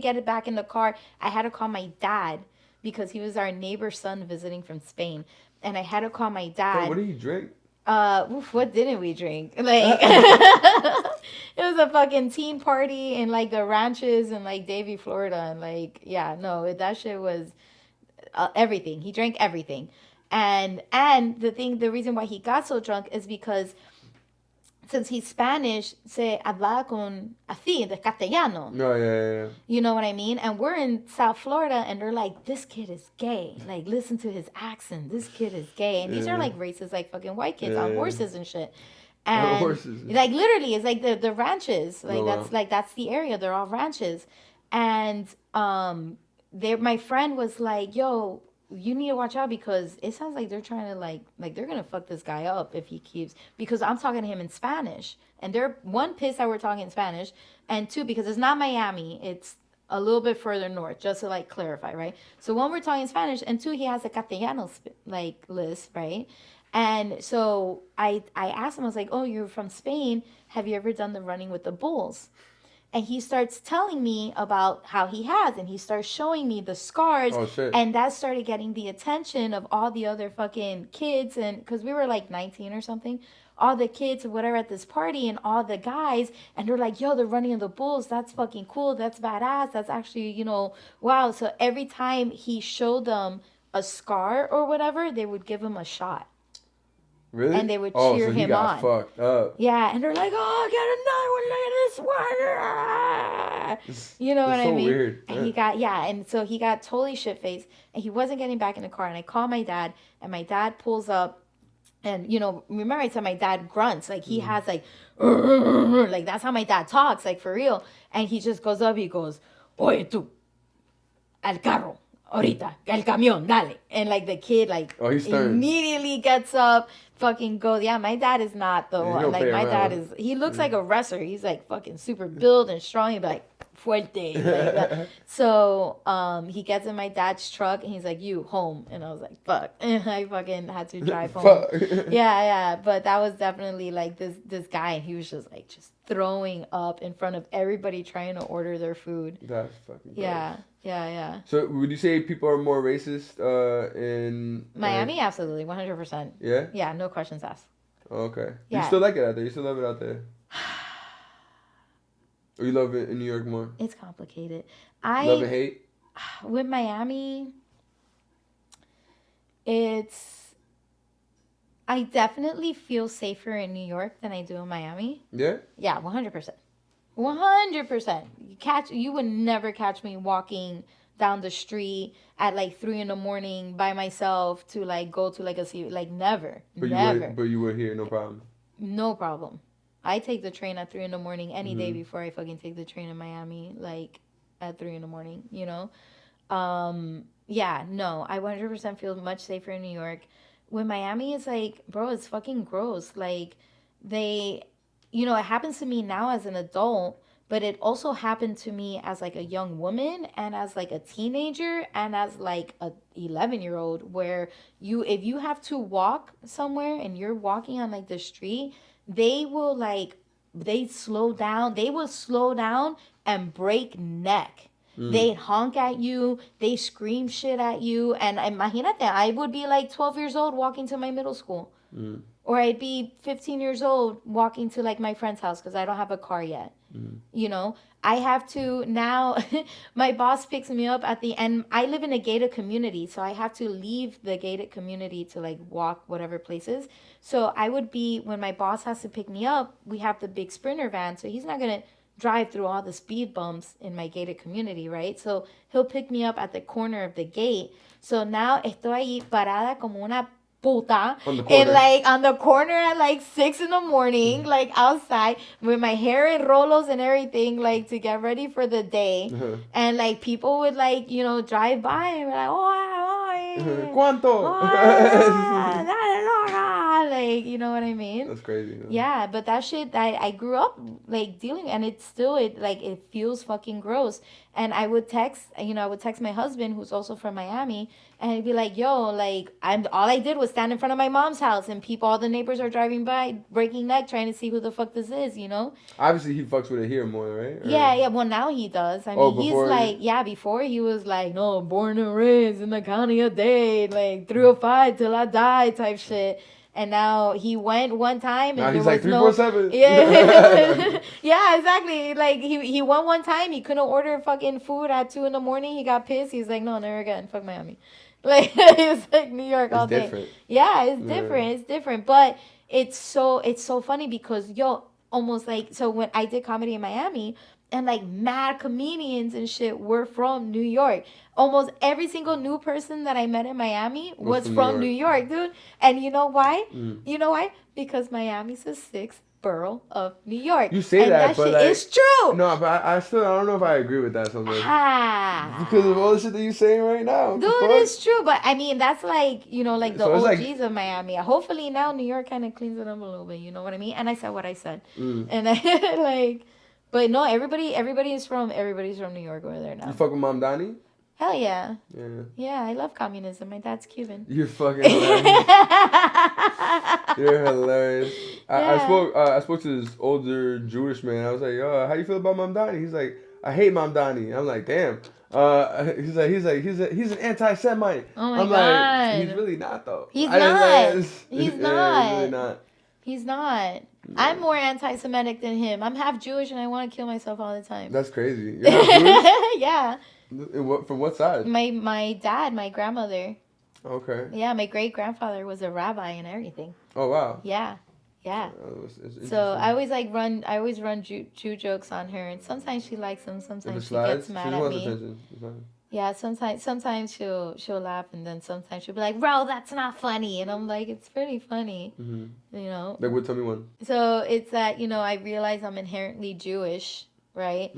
get it back in the car. I had to call my dad because he was our neighbor's son visiting from Spain. And I had to call my dad. So what did he drink? What didn't we drink? Like, it was a fucking teen party in like the ranches in like Davie, Florida, and like, yeah, no, that shit was everything. He drank everything, and the reason why he got so drunk is because since he's Spanish, se habla con así de castellano. No, yeah. You know what I mean? And we're in South Florida, and they're like, this kid is gay. Like, listen to his accent. This kid is gay. And these are like racist, like fucking white kids on horses and shit. And horses. like literally, it's like the ranches. Like that's the area. They're all ranches. And my friend was like, yo, you need to watch out because it sounds like they're trying to like they're gonna fuck this guy up if he keeps, because I'm talking to him in Spanish and they're one pissed that we're talking in Spanish, and two because it's not Miami, it's a little bit further north, just to like clarify, right? So one, we're talking in Spanish, and two, he has a Castellano like list, right? And so I asked him, I was like, oh, you're from Spain, have you ever done the running with the bulls? And he starts telling me about how he has, and he starts showing me the scars. Oh, shit. And that started getting the attention of all the other fucking kids, and because we were like 19 or something, all the kids or whatever at this party, and all the guys, and they're like, yo, the running of the bulls, that's fucking cool, that's badass, that's actually, wow. So every time he showed them a scar or whatever, they would give him a shot. Really? And they would cheer him on. Fucked up. Yeah, and they're like, oh, get another one, look at this one. You know what I mean? Weird. And and so he got totally shit-faced, and he wasn't getting back in the car, and I called my dad, and my dad pulls up, and, remember I said my dad grunts, like, he has, like, like, that's how my dad talks, like, for real, and he just goes up, he goes, oye, tú, al carro. Ahorita, el camión, dale. And like the kid, like, immediately gets up, fucking goes. Yeah, my dad is not the one. Like, my dad he looks like a wrestler. He's like fucking super built and strong. He'd be like, fuerte. Like that. So he gets in my dad's truck and he's like, you home. And I was like, fuck. And I fucking had to drive home. Yeah. But that was definitely like this guy. And he was just like, throwing up in front of everybody trying to order their food. That's fucking gross. Yeah. So would you say people are more racist in Miami? Absolutely, 100%. Yeah? Yeah, no questions asked. Okay. Yeah. You still like it out there? You still love it out there? Or you love it in New York more? It's complicated. Love and hate? With Miami, I definitely feel safer in New York than I do in Miami. Yeah? Yeah, 100%. 100%. You would never catch me walking down the street at like 3 a.m. by myself to like go to like never. But you would here, no problem. No problem. I take the train at 3 a.m. any day before I fucking take the train in Miami, like at 3 a.m. Yeah, no, I 100% feel much safer in New York. With Miami, it's like, bro, it's fucking gross. Like, it happens to me now as an adult, but it also happened to me as like a young woman and as like a teenager and as like a 11-year-old, where if you have to walk somewhere and you're walking on like the street, they will slow down and break neck. They honk at you, they scream shit at you, and imagínate, I would be like 12 years old walking to my middle school. Or I'd be 15 years old walking to like my friend's house because I don't have a car yet. You know, I have to now, my boss picks me up at the end. I live in a gated community, so I have to leave the gated community to like walk whatever places. So I would be, when my boss has to pick me up, we have the big Sprinter van, so he's not going to drive through all the speed bumps in my gated community, right? So he'll pick me up at the corner of the gate. So now estoy ahí parada como una puta and like on the corner at like 6 a.m, like outside with my hair in rolos and everything, like to get ready for the day. And like people would like, you know, drive by and be like, ¿Cuánto? like, you know what I mean? That's crazy. Yeah, but that shit, I grew up like dealing, and it's still, it feels fucking gross. And I would text my husband, who's also from Miami, and he'd be like, yo, like, all I did was stand in front of my mom's house, and all the neighbors are driving by, breaking neck, trying to see who the fuck this is, you know? Obviously, he fucks with it here more, right? Yeah, well, now he does. I mean, he's like, before he was like, no, born and raised in the county of Dade, like, 305 till I die type shit. And now he went one time, and now there he's was like 347. Yeah, yeah, exactly. Like he went one time, he couldn't order fucking food at 2 a.m. He got pissed. He's like, no, never again. Fuck Miami. Like it's like New York all day. Different. Yeah, it's different. It's different, but it's so funny because almost like, so when I did comedy in Miami. And like mad comedians and shit were from New York. Almost every single new person that I met in Miami was from New York, dude. And you know why? You know why? Because Miami's the 6th borough of New York. You say that, but shit like, is true. No, but I don't know if I agree with that so much. Because of all the shit that you're saying right now. Dude, it's true. But I mean, that's like, you know, like the OGs like, of Miami. Hopefully now New York kind of cleans it up a little bit. You know what I mean? And I said what I said. And I like... But no, everybody's from New York over there now. You fuck with Mom Donnie? Hell yeah. Yeah. Yeah, I love communism. My dad's Cuban. You're fucking hilarious. You're hilarious. Yeah. I spoke to this older Jewish man. I was like, yo, how you feel about Mom Donnie? He's like, I hate Mom Donnie. I'm like, damn. He's an anti-Semite. Oh my I'm God. Like, he's really not though. He's not. He's really not. He's not. I'm more anti-Semitic than him. I'm half Jewish and I want to kill myself all the time. That's crazy. You're half Jewish? Yeah. From what side? My dad, my grandmother. Okay. Yeah, my great-grandfather was a rabbi and everything. Oh, wow. Yeah. Yeah. It's So I always run Jew jokes on her, and sometimes she likes them, sometimes she gets mad at me. Yeah, sometimes she'll laugh, and then sometimes she'll be like, "Bro, that's not funny," and I'm like, "It's pretty funny," you know. Like, what? Tell me one. So it's that, you know, I realize I'm inherently Jewish, right?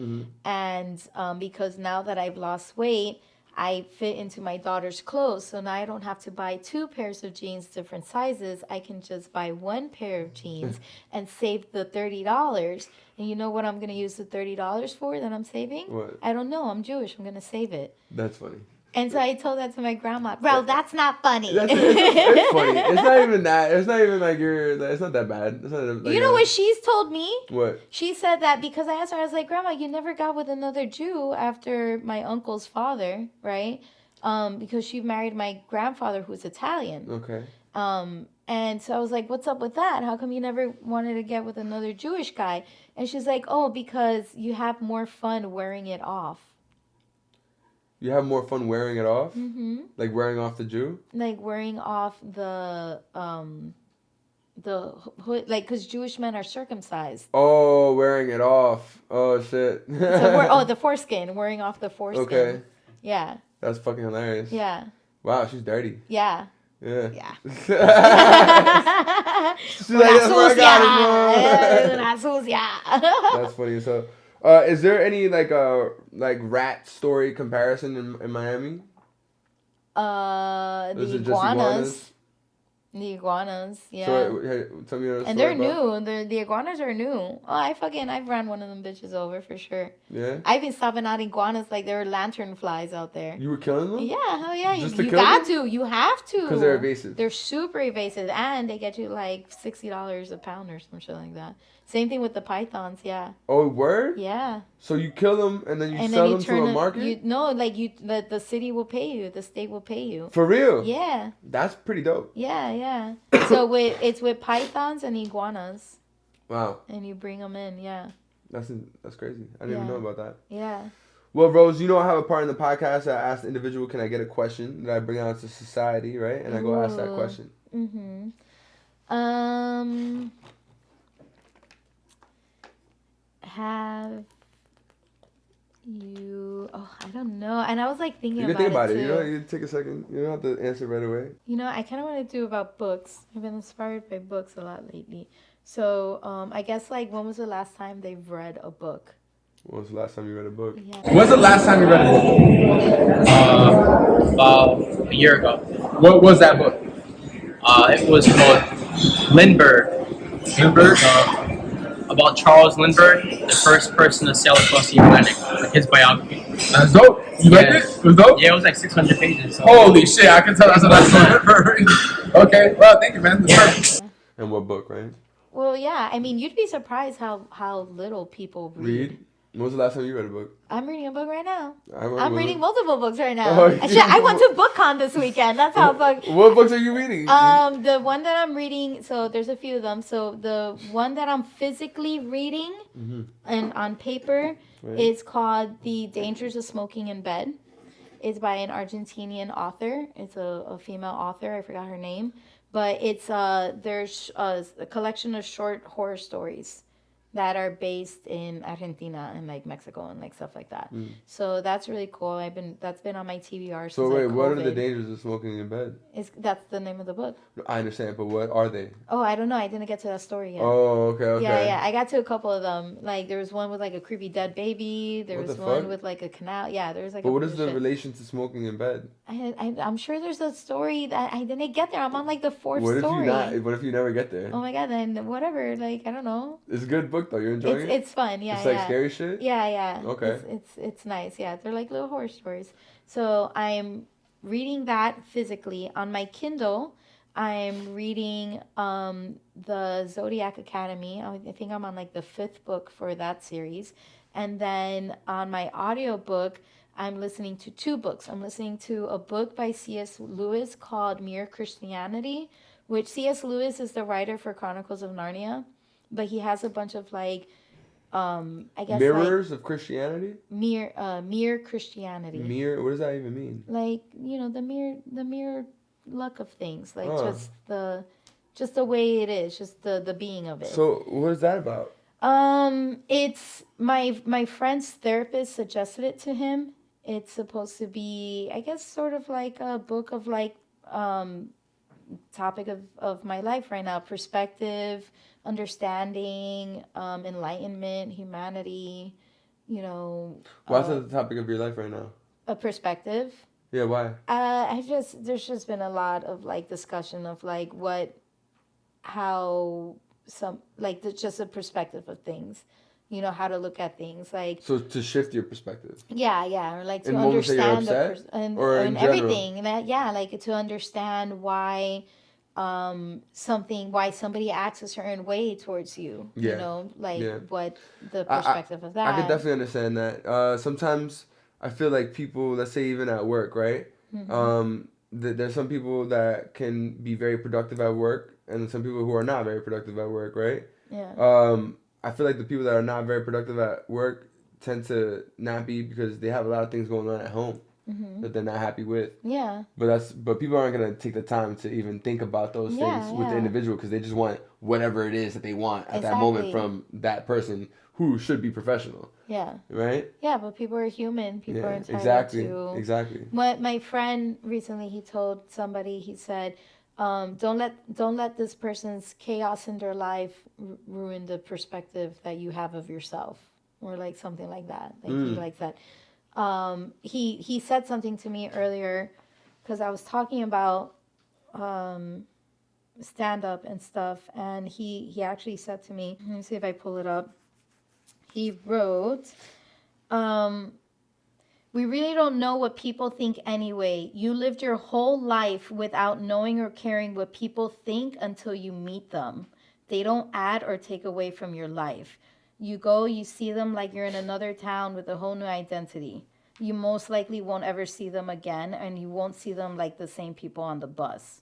And because now that I've lost weight, I fit into my daughter's clothes. So now I don't have to buy 2 pairs of jeans, different sizes. I can just buy 1 pair of jeans and save the $30. And you know what I'm going to use the $30 for that I'm saving? What? I don't know. I'm Jewish. I'm going to save it. That's funny. And so I told that to my grandma. Bro, that's not funny. It's funny. It's not even that. It's not even like it's not that bad. It's not like, you know what she's told me? What? She said that because I asked her, I was like, Grandma, you never got with another Jew after my uncle's father, right? Because she married my grandfather who's Italian. Okay. And so I was like, what's up with that? How come you never wanted to get with another Jewish guy? And she's like, oh, because you have more fun wearing it off. You have more fun wearing it off? Mm-hmm. Like wearing off the Jew? Like wearing off the hood, like, because Jewish men are circumcised. Oh, wearing it off. Oh, shit. So the foreskin. Wearing off the foreskin. Okay. Yeah. That's fucking hilarious. Yeah. Wow, she's dirty. Yeah. Yeah. Yeah. She's like, that's where I got it from. That's funny. So, is there any like rat story comparison in Miami? The iguanas. The iguanas, yeah. So, tell me and they're new. The iguanas are new. Oh, I've ran one of them bitches over for sure. Yeah. I've been stopping out iguanas like there were lantern flies out there. You were killing them? Yeah, hell yeah. You got to. You have to. Because they're evasive. They're super evasive, and they get you like $60 a pound or some shit like that. Same thing with the pythons. Yeah. Oh, word? Yeah. So you kill them and then you And then sell you them to turn a it. market? The city will pay you. The state will pay you. For real? Yeah. That's pretty dope. Yeah. So it's with pythons and iguanas, Wow. and you bring them in. Yeah. That's crazy. I didn't even know about that. Yeah. Well, Rose, you know I have a part in the podcast that I ask the individual, can I get a question that I bring out to society, right? And I go ask that question. Mm-hmm. Have you? Oh, I don't know. And I was like thinking You can about think about it. too. You know, you take a second. You don't have to answer right away. You know, I kind of want to do about books. I've been inspired by books a lot lately. So, I guess like when was the last time they've read a book? When was the last time you read a book? Yeah. When's the last time you read a book? About a year ago. What was that book? It was called Lindbergh. Lindbergh? About Charles Lindbergh, the first person to sail across the Atlantic, like his biography. That's dope. You liked it? It was dope? Yeah, it was like 600 pages. So. Holy shit, I can tell that's the last one Lindbergh. Okay, well, thank you, man. Yeah. And what book, right? Well, yeah. I mean, you'd be surprised how little people read. When was the last time you read a book? I'm reading a book right now. I'm reading multiple books right now. Oh, Shit, I went to BookCon this weekend. That's how What books are you reading? The one that I'm reading, so there's a few of them. So the one that I'm physically reading and on paper is called The Dangers of Smoking in Bed. It's by an Argentinian author. It's a female author. I forgot her name. But it's there's a collection of short horror stories that are based in Argentina and like Mexico and like stuff like that. So that's really cool. That's been on my TBR. So since, wait, like, what are the COVID. dangers of smoking in bed? That's the name of the book. I understand, but what are they? Oh, I don't know. I didn't get to that story yet. Oh, okay. Yeah. I got to a couple of them. Like there was one with like a creepy dead baby. There What was the one fuck? with like a canal. Yeah, there was like. But a what bunch is of the shit. relation to smoking in bed? I'm sure there's a story that I didn't get there. I'm on like the fourth What if story. What if you never get there? Oh my god! Then whatever. Like I don't know. It's a good book though. You're enjoying it. It's fun. Yeah. It's like yeah. scary shit. Yeah. Okay. It's nice. Yeah, they're like little horror stories. So I'm reading that physically on my Kindle. I'm reading the Zodiac Academy. I think I'm on like the 5th book for that series. And then on my audiobook, I'm listening to 2 books. I'm listening to a book by C.S. Lewis called Mere Christianity, which C.S. Lewis is the writer for Chronicles of Narnia, but he has a bunch of like I guess Mirrors of Christianity. Mere Christianity. Mere. What does that even mean? Like the mere luck of things, like just the way it is, just the being of it. So what is that about? It's my friend's therapist suggested it to him. It's supposed to be, I guess, sort of like a book of like topic of my life right now: perspective, understanding, enlightenment, humanity. What's the topic of your life right now? A perspective. Yeah, why? There's just been a lot of like discussion of like just a perspective of things, how to look at things, like. So to shift your perspective. Yeah, or like to In moments that you're understand upset? Or in and general? everything. Like to understand why somebody acts a certain way towards you. Yeah. What the perspective of that. I could definitely understand that. Sometimes I feel like people, let's say even at work, right? There's some people that can be very productive at work, and some people who are not very productive at work, right? Yeah. I feel like the people that are not very productive at work tend to not be, because they have a lot of things going on at home that they're not happy with. Yeah. But people aren't gonna take the time to even think about those things with the individual, because they just want whatever it is that they want at that moment from that person who should be professional. Yeah. Right? Yeah, but people are human. People are entitled to. Exactly. What my friend recently, he told somebody, he said, don't let this person's chaos in their life ruin the perspective that you have of yourself, or like something like that. Like he likes that. He said something to me earlier, because I was talking about stand-up and stuff, and he actually said to me, let me see if I pull it up. He wrote, we really don't know what people think anyway. You lived your whole life without knowing or caring what people think until you meet them. They don't add or take away from your life. You go, you see them like you're in another town with a whole new identity. You most likely won't ever see them again, and you won't see them like the same people on the bus.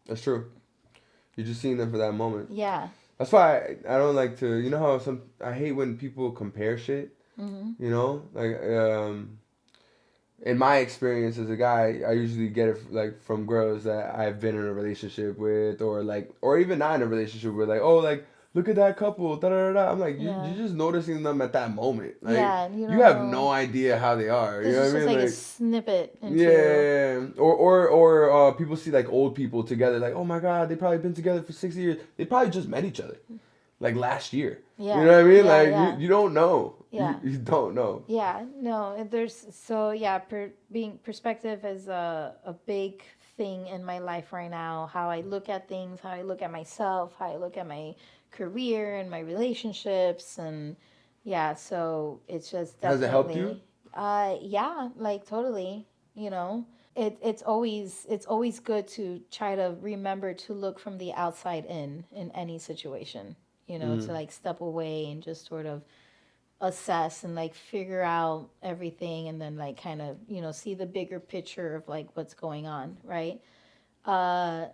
That's true. You're just seeing them for that moment. Yeah. That's why I don't like to. You know how I hate when people compare shit. Mm-hmm. You know, like in my experience as a guy, I usually get it like from girls that I've been in a relationship with, or even not in a relationship with. Like, oh, like look at that couple. Da da da da. I'm like, Yeah. you're just noticing them at that moment. Like, Yeah, you you don't have know. no idea how they are. This You know is what I just mean? like a Like, snippet into. yeah, or people see like old people together, like, oh my god, they probably been together for 6 years. They probably just met each other, like last year. Yeah. You know what I mean? Yeah, Like yeah. you don't know. Yeah. You don't know. Yeah, no, there's so yeah, being perspective is a big thing in my life right now. How I look at things, how I look at myself, how I look at my career and my relationships, and yeah, so it's just Has it helped definitely, yeah, like totally, you know. It's always good to try to remember to look from the outside in any situation, you know, to like step away and just sort of assess and like figure out everything and then like kind of, you know, see the bigger picture of like what's going on, right? uh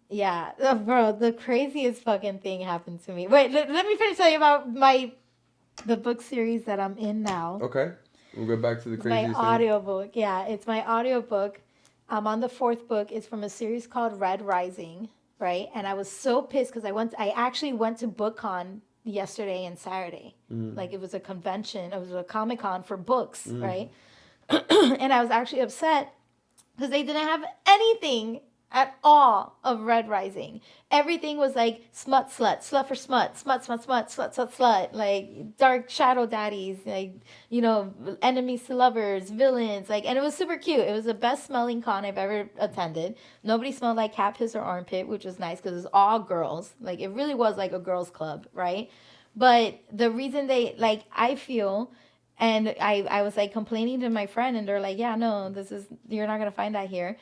yeah. Bro, the craziest fucking thing happened to me. Wait, let me finish telling you about the book series that I'm in now. Okay, we'll go back to the It's my craziest thing. audiobook. Yeah, it's my audiobook. I'm on the fourth book. It's from a series called Red Rising, right? And I was so pissed because I actually went to BookCon yesterday and Saturday. Like it was a convention, it was a Comic-Con for books, right? And I was actually upset because they didn't have anything at all of Red Rising. Everything was like smut slut, slut for smut, smut smut smut, slut slut slut, like dark shadow daddies, like, you know, enemies to lovers, villains, like, and it was super cute. It was the best smelling con I've ever attended. Nobody smelled like cat piss or armpit, which was nice because it was all girls. Like it really was like a girls club, right? But the reason they like, I feel, and I was like complaining to my friend, and they're like, yeah, no, you're not gonna find that here.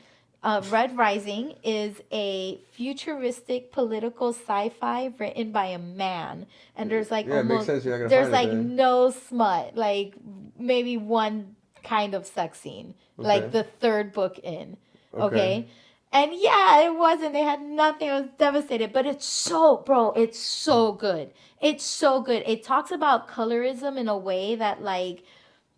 Red Rising is a futuristic political sci-fi written by a man, and there's like Yeah, it makes almost sense. You're not gonna there's find it like there. no smut, like maybe one kind of sex scene, like Okay. the third book in. Okay. Okay. And yeah, it wasn't. They had nothing. I was devastated. But it's so, bro, it's so good. It's so good. It talks about colorism in a way that, like,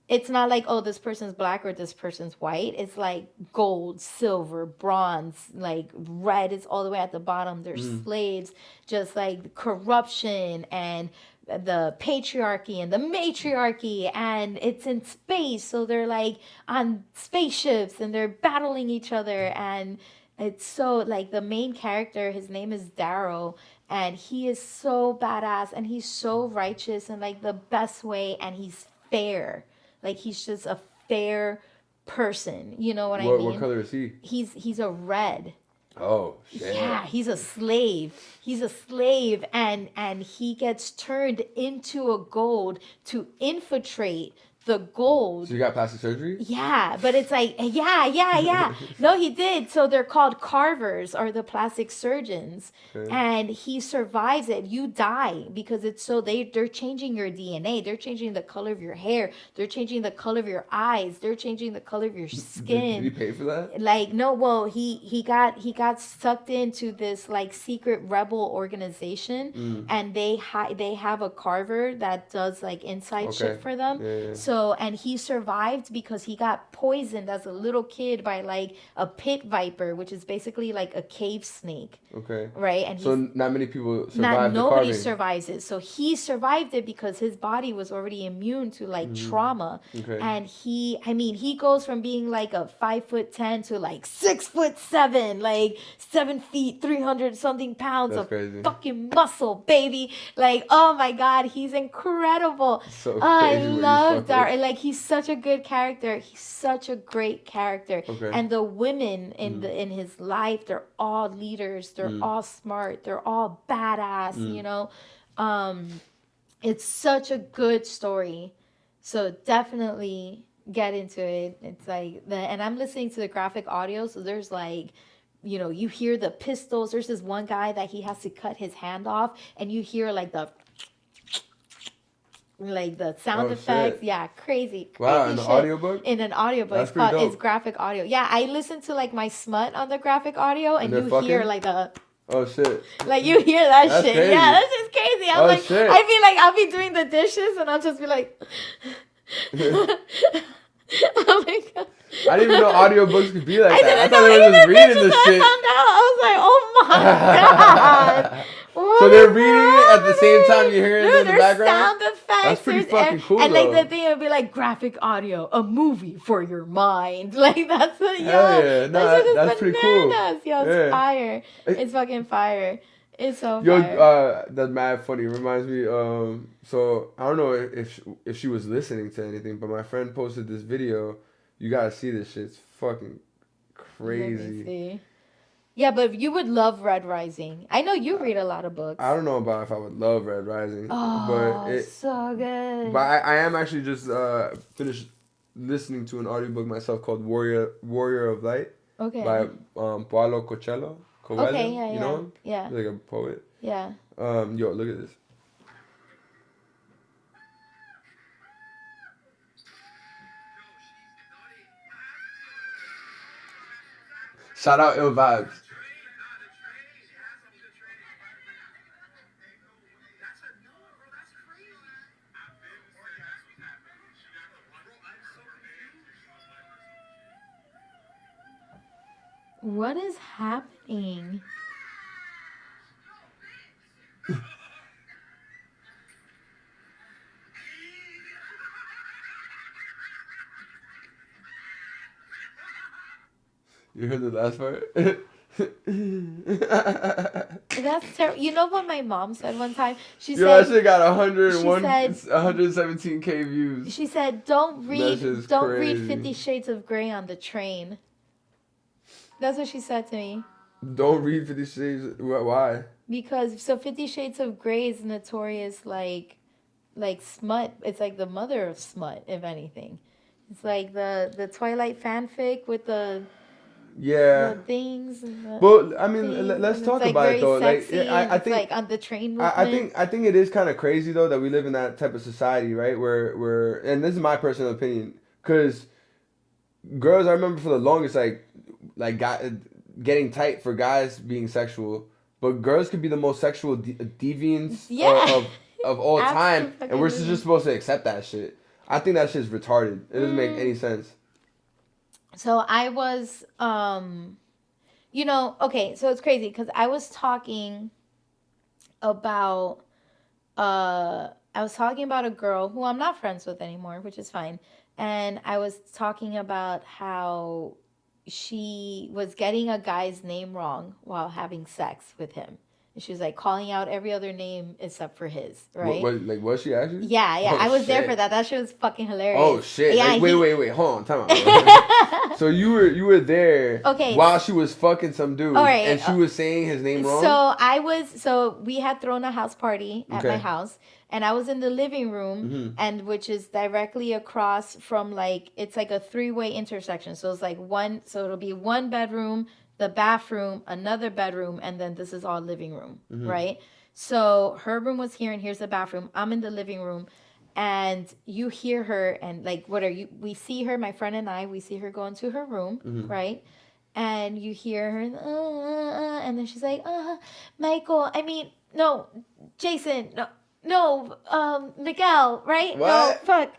it's not like, oh, this person's black or this person's white. It's like gold, silver, bronze, like red is all the way at the bottom. They're slaves, just like corruption and the patriarchy and the matriarchy, and it's in space, so they're like on spaceships and they're battling each other. And it's so like the main character, his name is Darrow, and he is so badass and he's so righteous in like the best way, and he's fair. Like he's just a fair person. You know what I mean? What color is he? He's a red. Oh shit. Yeah, he's a slave. He's a slave, and he gets turned into a gold to infiltrate the gold. So you got plastic surgery? Yeah, but it's like, yeah. No, he did. So they're called carvers, or the plastic surgeons. Okay. And he survives it. You die because it's so they're changing your DNA. They're changing the color of your hair. They're changing the color of your eyes. They're changing the color of your skin. Did he pay for that? Like, no, well, he got sucked into this like secret rebel organization, and they have a carver that does like inside shit for them. Yeah. So, and he survived because he got poisoned as a little kid by like a pit viper, which is basically like a cave snake. Okay. Right? And So not many people survive the nobody carving. survives it. So he survived it because his body was already immune to like trauma. Okay. And he goes from being like a 5'10" to like 6'7", like 7 feet, 300 something pounds That's of crazy. fucking muscle, baby. Like, oh my God, he's incredible. So I crazy what you love fucked Dar. with. Like, he's such a good character. He's such a great character. Okay. And the women in his life, they're all leaders. They're all smart. They're all badass. You know, it's such a good story. So definitely get into it. It's like and I'm listening to the graphic audio, so there's like you hear the pistols. There's this one guy that he has to cut his hand off, and you hear like the sound effects. Shit. Yeah, crazy Wow, in the shit. audiobook? In an audiobook. That's It's called pretty dope. it's graphic audio. Yeah, I listen to like my smut on the graphic audio, and they're you fucking? hear like the Oh shit. like you hear that That's shit. crazy. Yeah, that's just crazy. I'm Oh, like shit. I feel like I'll be doing the dishes and I'll just be like oh my god. I didn't even know audiobooks could be like I that. I didn't thought know they were either, just reading bitch, this until shit. I found out. I was like, oh my god. So they're reading it at the same time you're hearing Dude, it in the there's background? sound effects. That's pretty there's fucking cool, And though. like the thing would be like graphic audio, a movie for your mind. Like that's what Hell yeah. No, that shit is that's pretty cool. bananas. Yo, it's Yeah. fire. It's fucking fire. It's so Yo, fire. that's mad funny. It reminds me, so I don't know if she was listening to anything, but my friend posted this video. You gotta see this shit. It's fucking Let me crazy. see. Yeah, but you would love Red Rising. I know you read a lot of books. I don't know about if I would love Red Rising, Oh, but so good. but I am actually just finished listening to an audiobook myself called Warrior of Light Okay. by Paulo Coelho. Okay, yeah, you yeah. know him? Yeah. He's like a poet. Yeah. Yo, look at this. Shout out Ill Vibes. What is happening? You heard the last part? That's terrible. You know what my mom said one time? She Yo, that said, shit got 101, she 117K views. she said, don't read shit's read crazy. 50 Shades of Grey on the train. That's what she said to me. Don't read 50 Shades. Why? Because 50 Shades of Grey is notorious like smut. It's like the mother of smut, if anything. It's like the Twilight fanfic with the Yeah. things. And the But I mean, things, let's and talk it's, like, about very it though. Like, sexy, I and it's, think like on the train movement. I think it is kind of crazy though that we live in that type of society, right? Where and this is my personal opinion, because girls, I remember for the longest, getting tight for guys being sexual, but girls could be the most sexual deviants Yeah. of all time, and we're Absolutely. just supposed to accept that shit. I think that shit's retarded. It doesn't make any sense. So I was, okay, so it's crazy because I was talking about, a girl who I'm not friends with anymore, which is fine. And I was talking about how she was getting a guy's name wrong while having sex with him. And she was like calling out every other name except for his, right? Was she actually? Yeah, Oh, I was there shit. for that. That shit was fucking hilarious. Oh shit! Yeah, Like, wait, hold on, time out. So you were there, Okay. while she was fucking some dude, All right, and she was saying his name wrong. So we had thrown a house party at my house, and I was in the living room, and which is directly across from it's like a 3-way intersection. So it's like it'll be one bedroom, the bathroom, another bedroom, and then this is all living room, right? So her room was here, and here's the bathroom. I'm in the living room, and you hear her, and we see her, my friend and I, we see her go into her room, right? And you hear her, and then she's like, Michael, Jason, Miguel, right? What? No, fuck,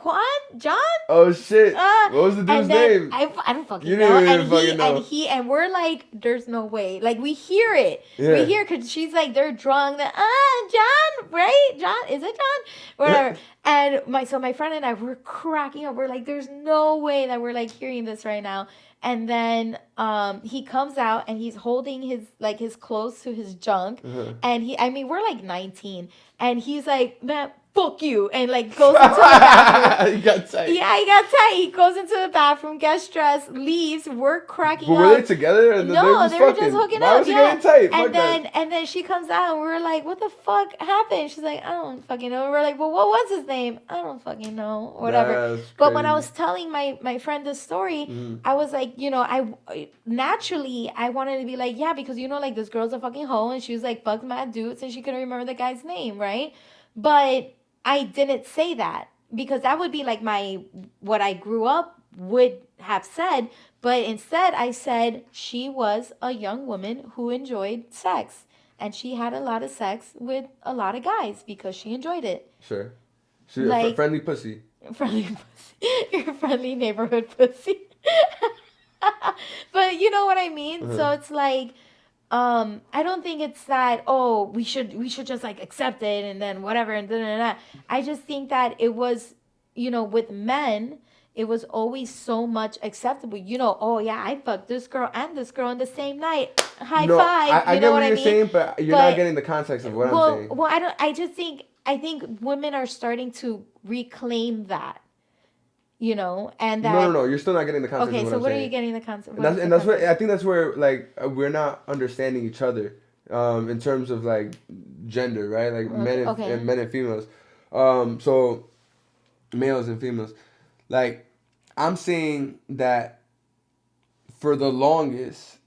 Juan, John? Oh shit! What was the dude's And then name? I don't fucking You know. didn't even fucking know. And we're like, there's no way. Like we hear it. Yeah. We hear because she's like, they're drunk. John, right? John, is it John? Whatever. And my friend and I were cracking up. We're like, there's no way that we're like hearing this right now. And then he comes out and he's holding his clothes to his junk. And we're like 19. And he's like, man, fuck you, and like goes into the bathroom. You got tight. Yeah, he got tight. He goes into the bathroom, gets dressed, leaves. We're cracking But up. were they together? And No, they were just hooking up. Why was he getting tight? Fuck that. And then she comes out, and we're like, "What the fuck happened?" She's like, "I don't fucking know." And we're like, "Well, what was his name?" "I don't fucking know." Whatever. That's But when I crazy. was telling my friend this story, I was like, I naturally I wanted to be like, yeah, because like this girl's a fucking hoe, and she was like fucked mad dudes, and she couldn't remember the guy's name, right? But I didn't say that because that would be like what I grew up would have said. But instead, I said she was a young woman who enjoyed sex, and she had a lot of sex with a lot of guys because she enjoyed it. Sure. She's Like- a friendly pussy. Friendly pussy. Your friendly neighborhood pussy. But you know what I mean? So it's like, I don't think it's that, oh, we should just like accept it and then whatever and da. I just think that it was, with men, it was always so much acceptable. Oh yeah, I fucked this girl and this girl in the same night. High No, five. I You get know what what you're I mean? saying, but you're But- not getting the context of what I'm saying. Well, I think women are starting to reclaim that, and that. No. You're still not getting the context Okay, of what so I'm what saying. are you getting the concept? And that's what I think. That's where like we're not understanding each other, in terms of like gender, right? Like Okay. men and females. So males and females. Like I'm saying that for the longest,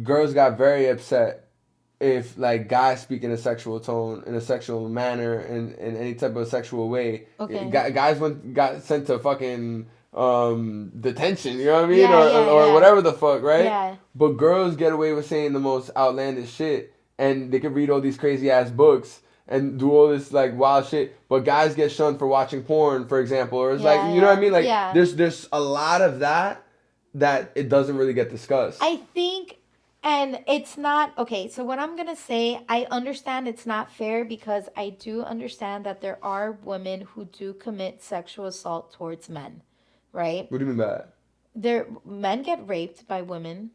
girls got very upset if like guys speak in a sexual tone, in a sexual manner, in any type of sexual way. Okay. Guys got sent to fucking detention, you know what I mean? Yeah, or yeah. whatever the fuck, right? Yeah. But girls get away with saying the most outlandish shit, and they can read all these crazy ass books and do all this like wild shit. But guys get shunned for watching porn, for example, or it's Yeah, like, you know what I mean? Like yeah. there's a lot of that it doesn't really get discussed. I think, and it's not okay. So what I'm gonna say, I understand it's not fair because I do understand that there are women who do commit sexual assault towards men, right? What do you mean by that? Men get raped by women.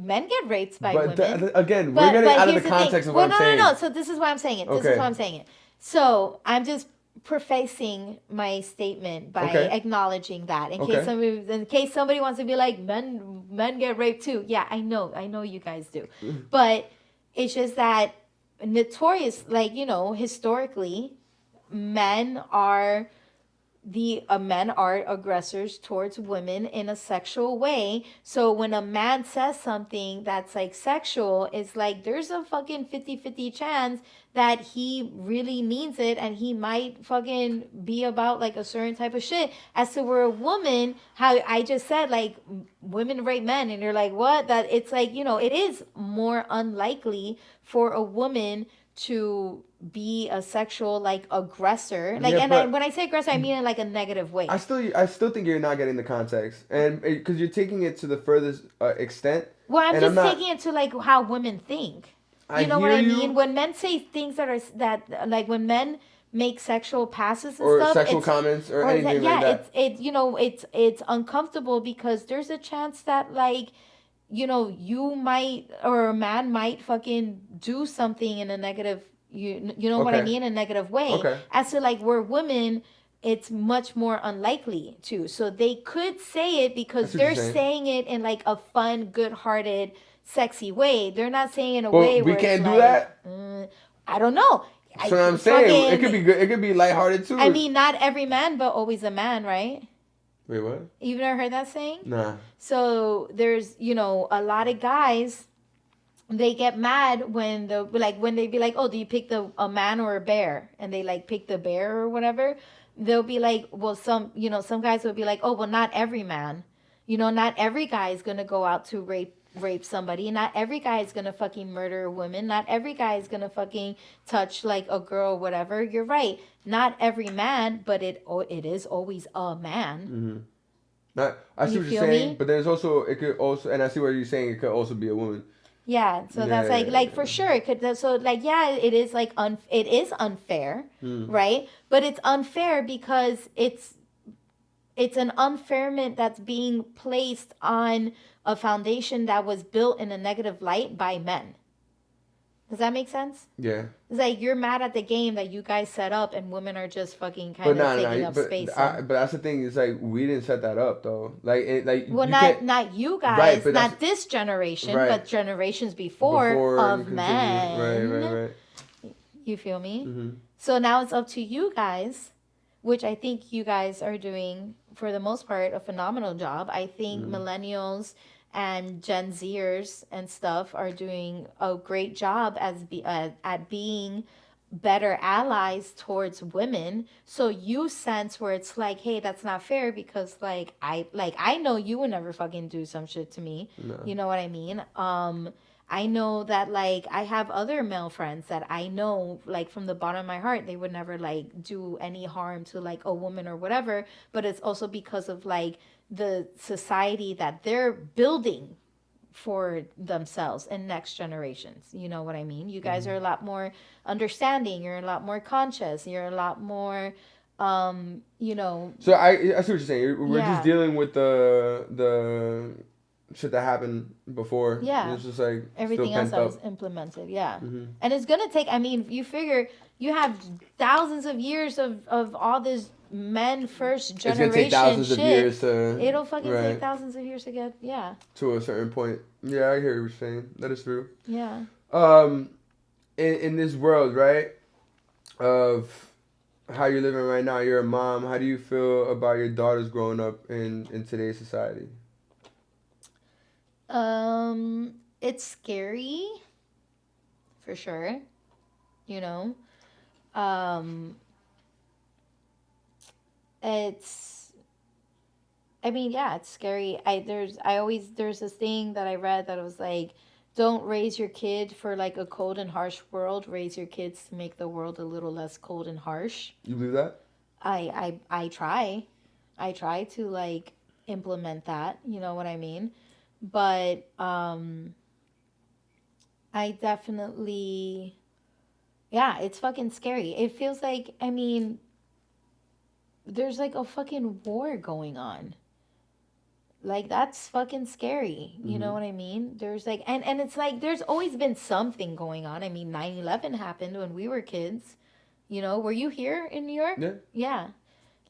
Men get raped by But women. again, we're getting out of here's the thing. context of Well, what I'm saying. No. So this is why I'm saying it. This Okay. is why I'm saying it. So I'm just prefacing my statement by Okay. acknowledging that in Okay. case somebody wants to be like men get raped too. Yeah, I know you guys do. But it's just that notorious, like, historically men are aggressors towards women in a sexual way. So when a man says something that's like sexual, it's like there's a fucking 50-50 chance that he really means it, and he might fucking be about like a certain type of shit. As to where a woman, how I just said, like, women rape men, and you're like, what? That it's like, it is more unlikely for a woman to be a sexual like aggressor, like, Yeah, but- when I say aggressor, I mean in like a negative way. I still think you're not getting the context, and because you're taking it to the furthest extent. Well, I'm and just not- taking it to like how women think. I You know what hear I you. mean? When men say things that like when men make sexual passes and Or stuff, sexual it's- comments or anything yeah, like that. it's uncomfortable because there's a chance that like, you might, or a man might fucking do something in a negative, you know what I Okay. mean, in a negative way. Okay. As to like where women, it's much more unlikely to. So they could say it because I see what they're you're saying. saying it in like a fun, good-hearted, sexy way. They're not saying in a Well, way we where can't it's do like, that. I don't know. That's what I'm saying. It could be good. It could be lighthearted too. I mean, not every man, but always a man, right? Wait, what? You've never heard that saying? Nah. So there's, a lot of guys, they get mad when when they be like, oh, do you pick a man or a bear? And they like pick the bear or whatever. They'll be like, well, some guys will be like, oh, well, not every man. Not every guy is going to go out to rape somebody. Not every guy is going to fucking murder a woman. Not every guy is going to fucking touch like a girl or whatever. You're right. Not every man, but it is always a man. I see You what feel you're saying, me? but there's also it could also, and I see what you're saying. It could also be a woman. Yeah, so that's Yeah, like yeah, for sure it could. So like, yeah, it is like it is unfair, right? But it's unfair because it's an unfairment that's being placed on a foundation that was built in a negative light by men. Does that make sense? Yeah. It's like you're mad at the game that you guys set up, and women are just fucking kind of taking up space. But that's the thing. It's like we didn't set that up though. Well, not you guys, right, but not this generation, right. but generations before of men. Right. You feel me? Mm-hmm. So now it's up to you guys, which I think you guys are doing for the most part a phenomenal job. I think millennials and Gen Zers and stuff are doing a great job at being better allies towards women. So you sense where it's like, hey, that's not fair because I know you would never fucking do some shit to me. No. You know what I mean? I know that like I have other male friends that I know like from the bottom of my heart they would never like do any harm to like a woman or whatever, but it's also because of like the society that they're building for themselves and next generations. You know what I mean? You guys are a lot more understanding, you're a lot more conscious, you're a lot more you know. So I see what you're saying. We're just dealing with the shit that happened before. Yeah. It's just like everything else that was implemented. Yeah. And it's gonna take, I mean, you figure you have thousands of years of all this men first generation it's gonna take thousands shit. Of years to, it'll fucking take thousands of years to get to a certain point. Yeah, I hear what you're saying. That is true. Yeah. In this world, right, of how you're living right now, you're a mom. How do you feel about your daughters growing up in today's society? It's scary, for sure. You know, it's, I mean, yeah, it's scary. There's this thing that I read that was like, don't raise your kid for like a cold and harsh world. Raise your kids to make the world a little less cold and harsh. You believe that? I try to like implement that. You know what I mean? But I definitely, yeah, it's fucking scary. It feels like, I mean, there's like a fucking war going on. Like, that's fucking scary. You know what I mean? There's like, and it's like, there's always been something going on. I mean, 9/11 happened when we were kids. You know, were you here in New York? Yeah. Yeah.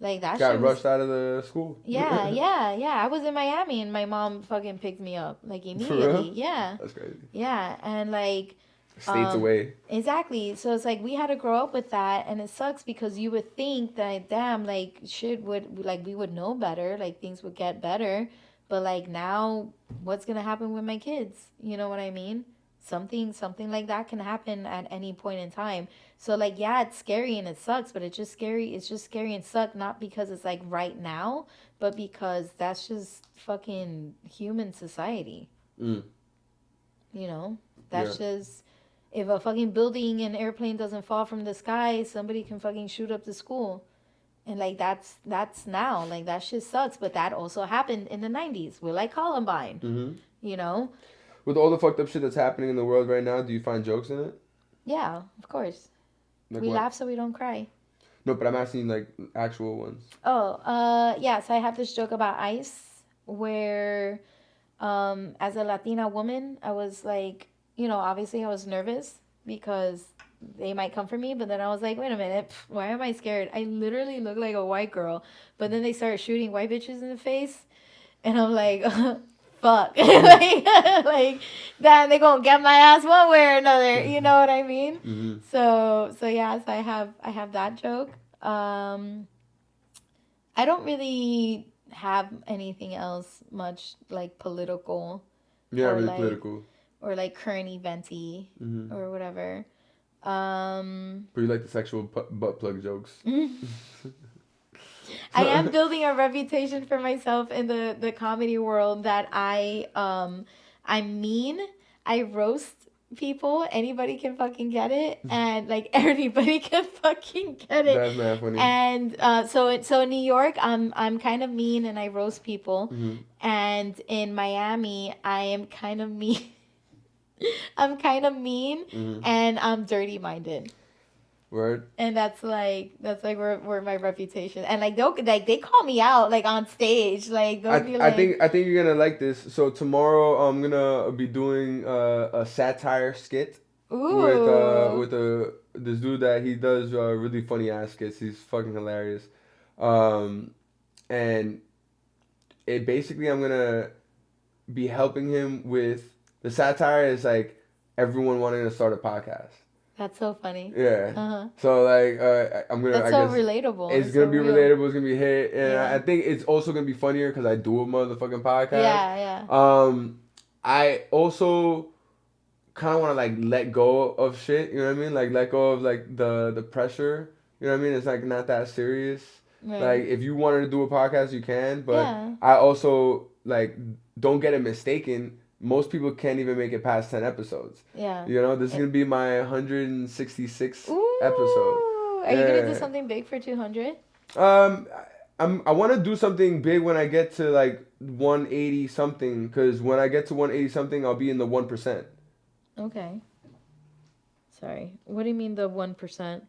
Like, that got rushed out of the school. Yeah. I was in Miami and my mom fucking picked me up, like, immediately. For real? Yeah. That's crazy. Yeah, and like, States away. Exactly. So it's like we had to grow up with that, and it sucks because you would think that, damn, like, shit would, like, we would know better, like, things would get better, but like now, what's gonna happen with my kids? You know what I mean? Something like that can happen at any point in time. So like, yeah, it's scary and it sucks, but it's just scary and suck, not because it's like right now, but because that's just fucking human society. You know, that's just, if a fucking building and airplane doesn't fall from the sky, somebody can fucking shoot up the school. And like, that's now, like, that shit sucks. But that also happened in the 90s with like Columbine. You know, with all the fucked up shit that's happening in the world right now, do you find jokes in it? Yeah, of course. Like we what? laugh so we don't cry. No, but I'm asking like actual ones. Oh, yeah. So I have this joke about ICE where, as a Latina woman, I was like, you know, obviously I was nervous because they might come for me, but then I was like, wait a minute, why am I scared? I literally look like a white girl. But then they started shooting white bitches in the face, and I'm like, fuck, like that, they gonna get my ass one way or another. You know what I mean? So yes, I have that joke. I don't really have anything else much like political. Yeah, really like, political. Or like current eventy or whatever. But you like the sexual butt plug jokes. I am building a reputation for myself in the comedy world that I'm mean. I roast people. Anybody can fucking get it, and like everybody can fucking get it. That's mad funny. And so in New York, I'm kind of mean and I roast people, and in Miami, I am kind of mean. I'm kind of mean and I'm dirty minded. Word. And that's like where my reputation, and like they call me out like on stage, like they'll be like, I think you're gonna like this. So tomorrow I'm gonna be doing a satire skit Ooh. with this dude that he does really funny ass skits. He's fucking hilarious. And it basically I'm gonna be helping him with the satire is like everyone wanting to start a podcast. That's so funny. Yeah. Uh-huh. So like I'm gonna. That's I so guess relatable. it's gonna so be real. relatable. It's gonna be hit, and Yeah. I think it's also gonna be funnier because I do a motherfucking podcast. Yeah, yeah. I also kind of want to like let go of shit. You know what I mean? Like let go of like the pressure. You know what I mean? It's like not that serious. Right. Like if you wanted to do a podcast, you can. But Yeah. I also like don't get it mistaken. Most people can't even make it past 10 episodes. Yeah. You know, this is gonna be my 166th Ooh. episode. Are you gonna do Yeah. something big for 200? I want to do something big when I get to like 180 something. Because when I get to 180 something, I'll be in the 1%. Okay. Sorry. What do you mean the 1%?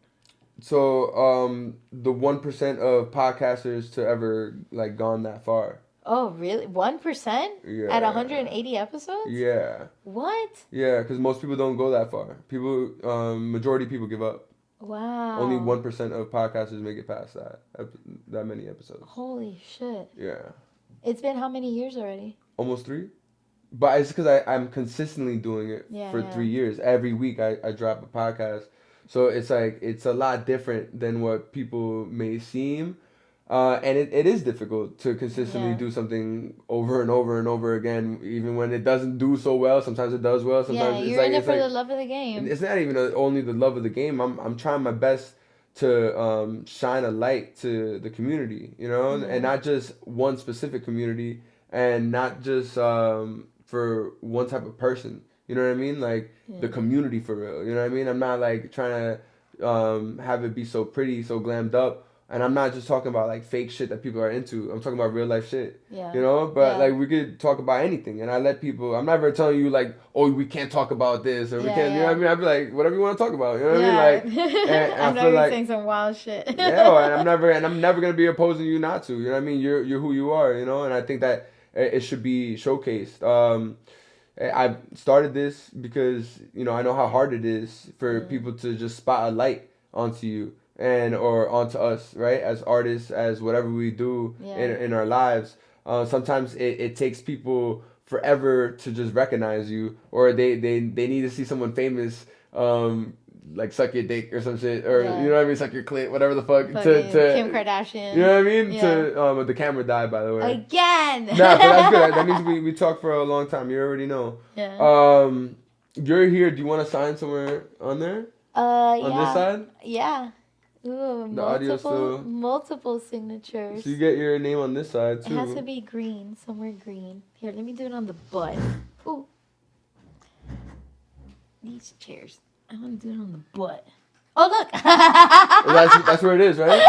So, the 1% of podcasters to ever like gone that far. Oh, really? 1%? Yeah. At 180 episodes? Yeah. What? Yeah, because most people don't go that far. People, majority of people give up. Wow. Only 1% of podcasters make it past that many episodes. Holy shit. Yeah. It's been how many years already? Almost 3. But it's because I'm consistently doing it for Yeah. 3 years. Every week I drop a podcast. So it's like, it's a lot different than what people may seem. And it is difficult to consistently Yeah. do something over and over and over again, even when it doesn't do so well. Sometimes it does well. Sometimes Yeah, it's you're like, in it it's for like, the love of the game. it's not even only the love of the game. I'm trying my best to shine a light to the community, you know, Mhm. and not just one specific community, and not just for one type of person. You know what I mean? Like the community for real. You know what I mean? I'm not like trying to have it be so pretty, so glammed up. And I'm not just talking about like fake shit that people are into. I'm talking about real life shit. Yeah. You know? But Yeah. like we could talk about anything. And I let people, I'm never telling you like, oh, we can't talk about this or we Yeah, can't, you know what I mean? I'd be like, whatever you want to talk about. You know what I mean? Like, and I I know feel you're like, saying some wild shit. yeah, and I'm never gonna be opposing you not to. You know what I mean? You're who you are, you know? And I think that it should be showcased. I started this because, you know, I know how hard it is for people to just spot a light onto you and or onto us, right? As artists, as whatever we do in our lives. Sometimes it takes people forever to just recognize you, or they need to see someone famous like suck your dick or some shit, or you know what I mean, suck your clit, whatever the fuck. Fucking To Kim Kardashian. You know what I mean? Yeah. To the camera died, by the way. Again. Nah, but that's good. That means we talked for a long time. You already know. Yeah. You're here. Do you want to sign somewhere on there? On this side? Yeah. Ooh, The audio still- multiple signatures. So you get your name on this side It too. has to be green, somewhere green. Here, let me do it on the butt. Ooh. These chairs. I want to do it on the butt. Oh, look. That's where it is, right?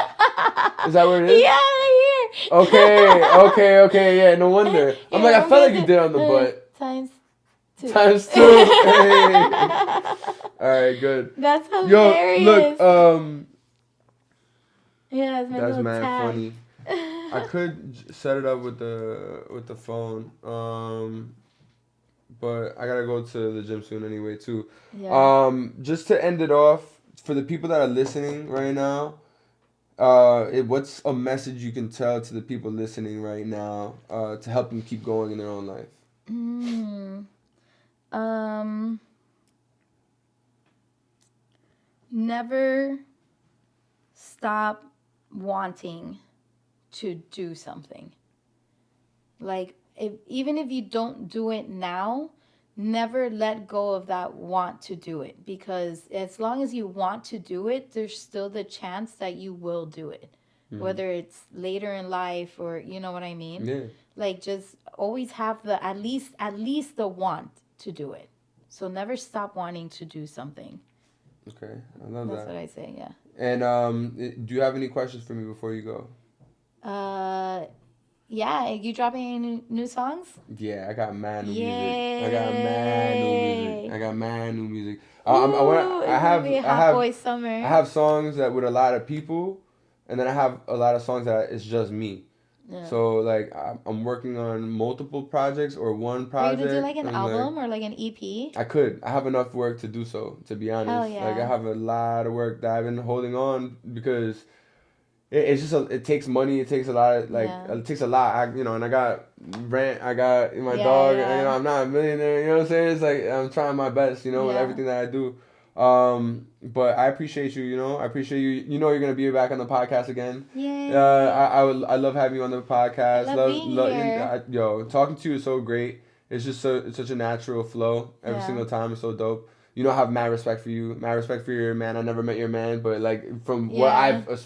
Is that where it is? Yeah, right here. Okay. Yeah, no wonder. I'm like, I felt like you did it on the butt. Times 2. Times 2. Hey. All right, good. That's Yo, hilarious. look, yeah, it's my that's little mad tag. funny. I could set it up with the phone, but I gotta go to the gym soon anyway too. Yeah. Just to end it off, for the people that are listening right now, what's a message you can tell to the people listening right now to help them keep going in their own life? Never stop wanting to do something. Like, even if you don't do it now, never let go of that want to do it, because as long as you want to do it, there's still the chance that you will do it, whether it's later in life or, you know what I mean? Yeah. Like, just always have the at least the want to do it. So never stop wanting to do something. Okay, I love That's that. what I say. Yeah. And do you have any questions for me before you go? Yeah. You dropping any new songs? Yeah, I got mad new music. Yay. I got mad new music. Ooh, I have Hot Boy Summer. I have songs that with a lot of people, and then I have a lot of songs that it's just me. Yeah. So like I'm working on multiple projects or one Are project. you gonna do like an and, album or like an EP? I could. I have enough work to do so, to be honest. Hell yeah. Like I have a lot of work that I've been holding on because it's just it takes money. It takes a lot of it takes a lot. And I got rent. I got my dog. Yeah. And, I'm not a millionaire. You know what I'm saying? It's like I'm trying my best. With everything that I do. But I appreciate you. I appreciate you. You're gonna be back on the podcast again. Yeah. I love having you on the podcast. I love being here. Talking to you is so great. It's just it's such a natural flow every single time. It's so dope. I have mad respect for you. Mad respect for your man. I never met your man, but like from what I've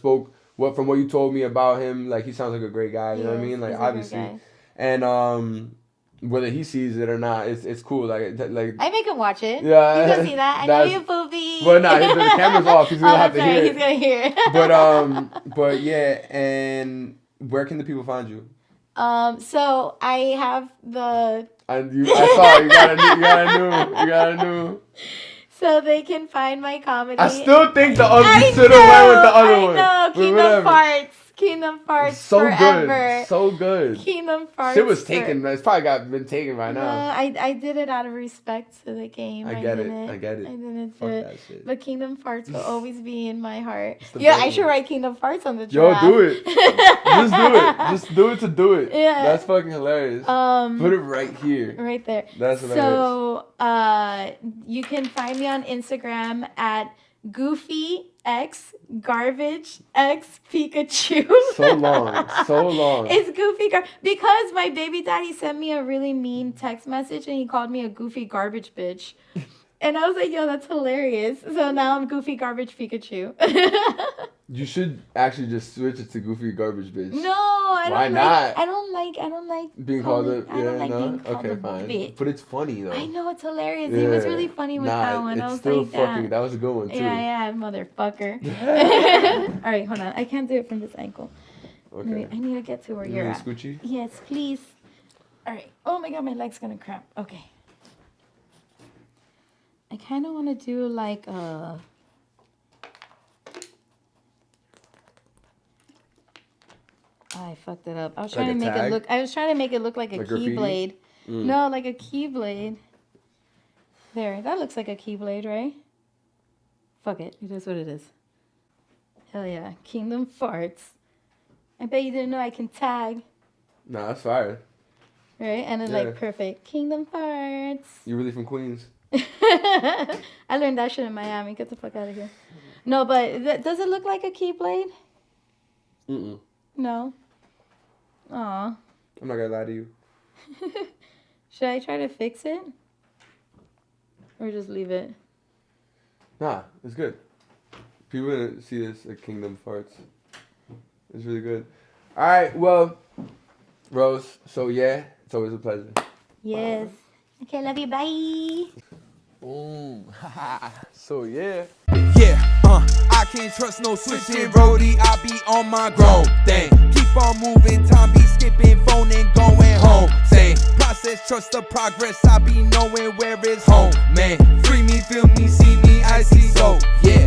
from what you told me about him, like he sounds like a great guy. You know what I mean? Like obviously, and whether he sees it or not, it's cool. Like I make him watch it. Yeah, you can see that. I know you poopy. Well, the camera's off. He's gonna have to hear it. He's gonna hear it. But yeah, and where can the people find you? So I have the. I saw you got a new. So they can find my comedy. I still think the ugly should have went with the other one. I know. Kingdom Farts so forever. Good. So good. Kingdom Farts. Shit was taken. It's probably been taken by now. I did it out of respect to the game. I get it. I didn't Fuck do that it. shit. But Kingdom Farts will always be in my heart. Yeah, I should write Kingdom Farts on the Yo, draft. do it. Just do it. Just do it to do it. Yeah. That's fucking hilarious. Put it right here. Right there. That's hilarious. So, you can find me on Instagram at Goofy X Garbage X Pikachu. So long. It's Goofy because my baby daddy sent me a really mean text message and he called me a goofy garbage bitch. And I was like, yo, that's hilarious. So now I'm Goofy Garbage Pikachu. You should actually just switch it to Goofy Garbage Bitch. No, I don't. Why not? I don't like being called a okay, fine. Bitch. But it's funny though. I know it's hilarious. He was really funny with that one. I was still like, fucking. That was a good one too. Yeah, motherfucker. All right, hold on. I can't do it from this ankle. Okay. I need to get to where you're at. Scoochie? Yes, please. All right. Oh my god, my leg's gonna cramp. Okay. I kind of want to do like a. I fucked it up. I was trying to make it look. I was trying to make it look like a keyblade. No, like a keyblade. There, that looks like a keyblade, right? Fuck it. It is what it is. Hell yeah, Kingdom Farts. I bet you didn't know I can tag. Nah, that's fire. Right, and it's like perfect. Kingdom Farts. You really from Queens? I learned that shit in Miami. Get the fuck out of here. No, but does it look like a keyblade? Mm-mm. No. Aw. I'm not gonna lie to you. Should I try to fix it? Or just leave it? Nah, it's good. People gonna see this at Kingdom Farts. It's really good. Alright, well, Rose, so yeah, it's always a pleasure. Yes. Okay, love you. Bye. Boom. So yeah. Yeah, I can't trust no switching roadie. I be on my grown thing. Keep on moving, time be skipping, phone and going home. Same process, trust the progress. I be knowing where it's home, man. Free me, feel me, see me, I see so. Yeah.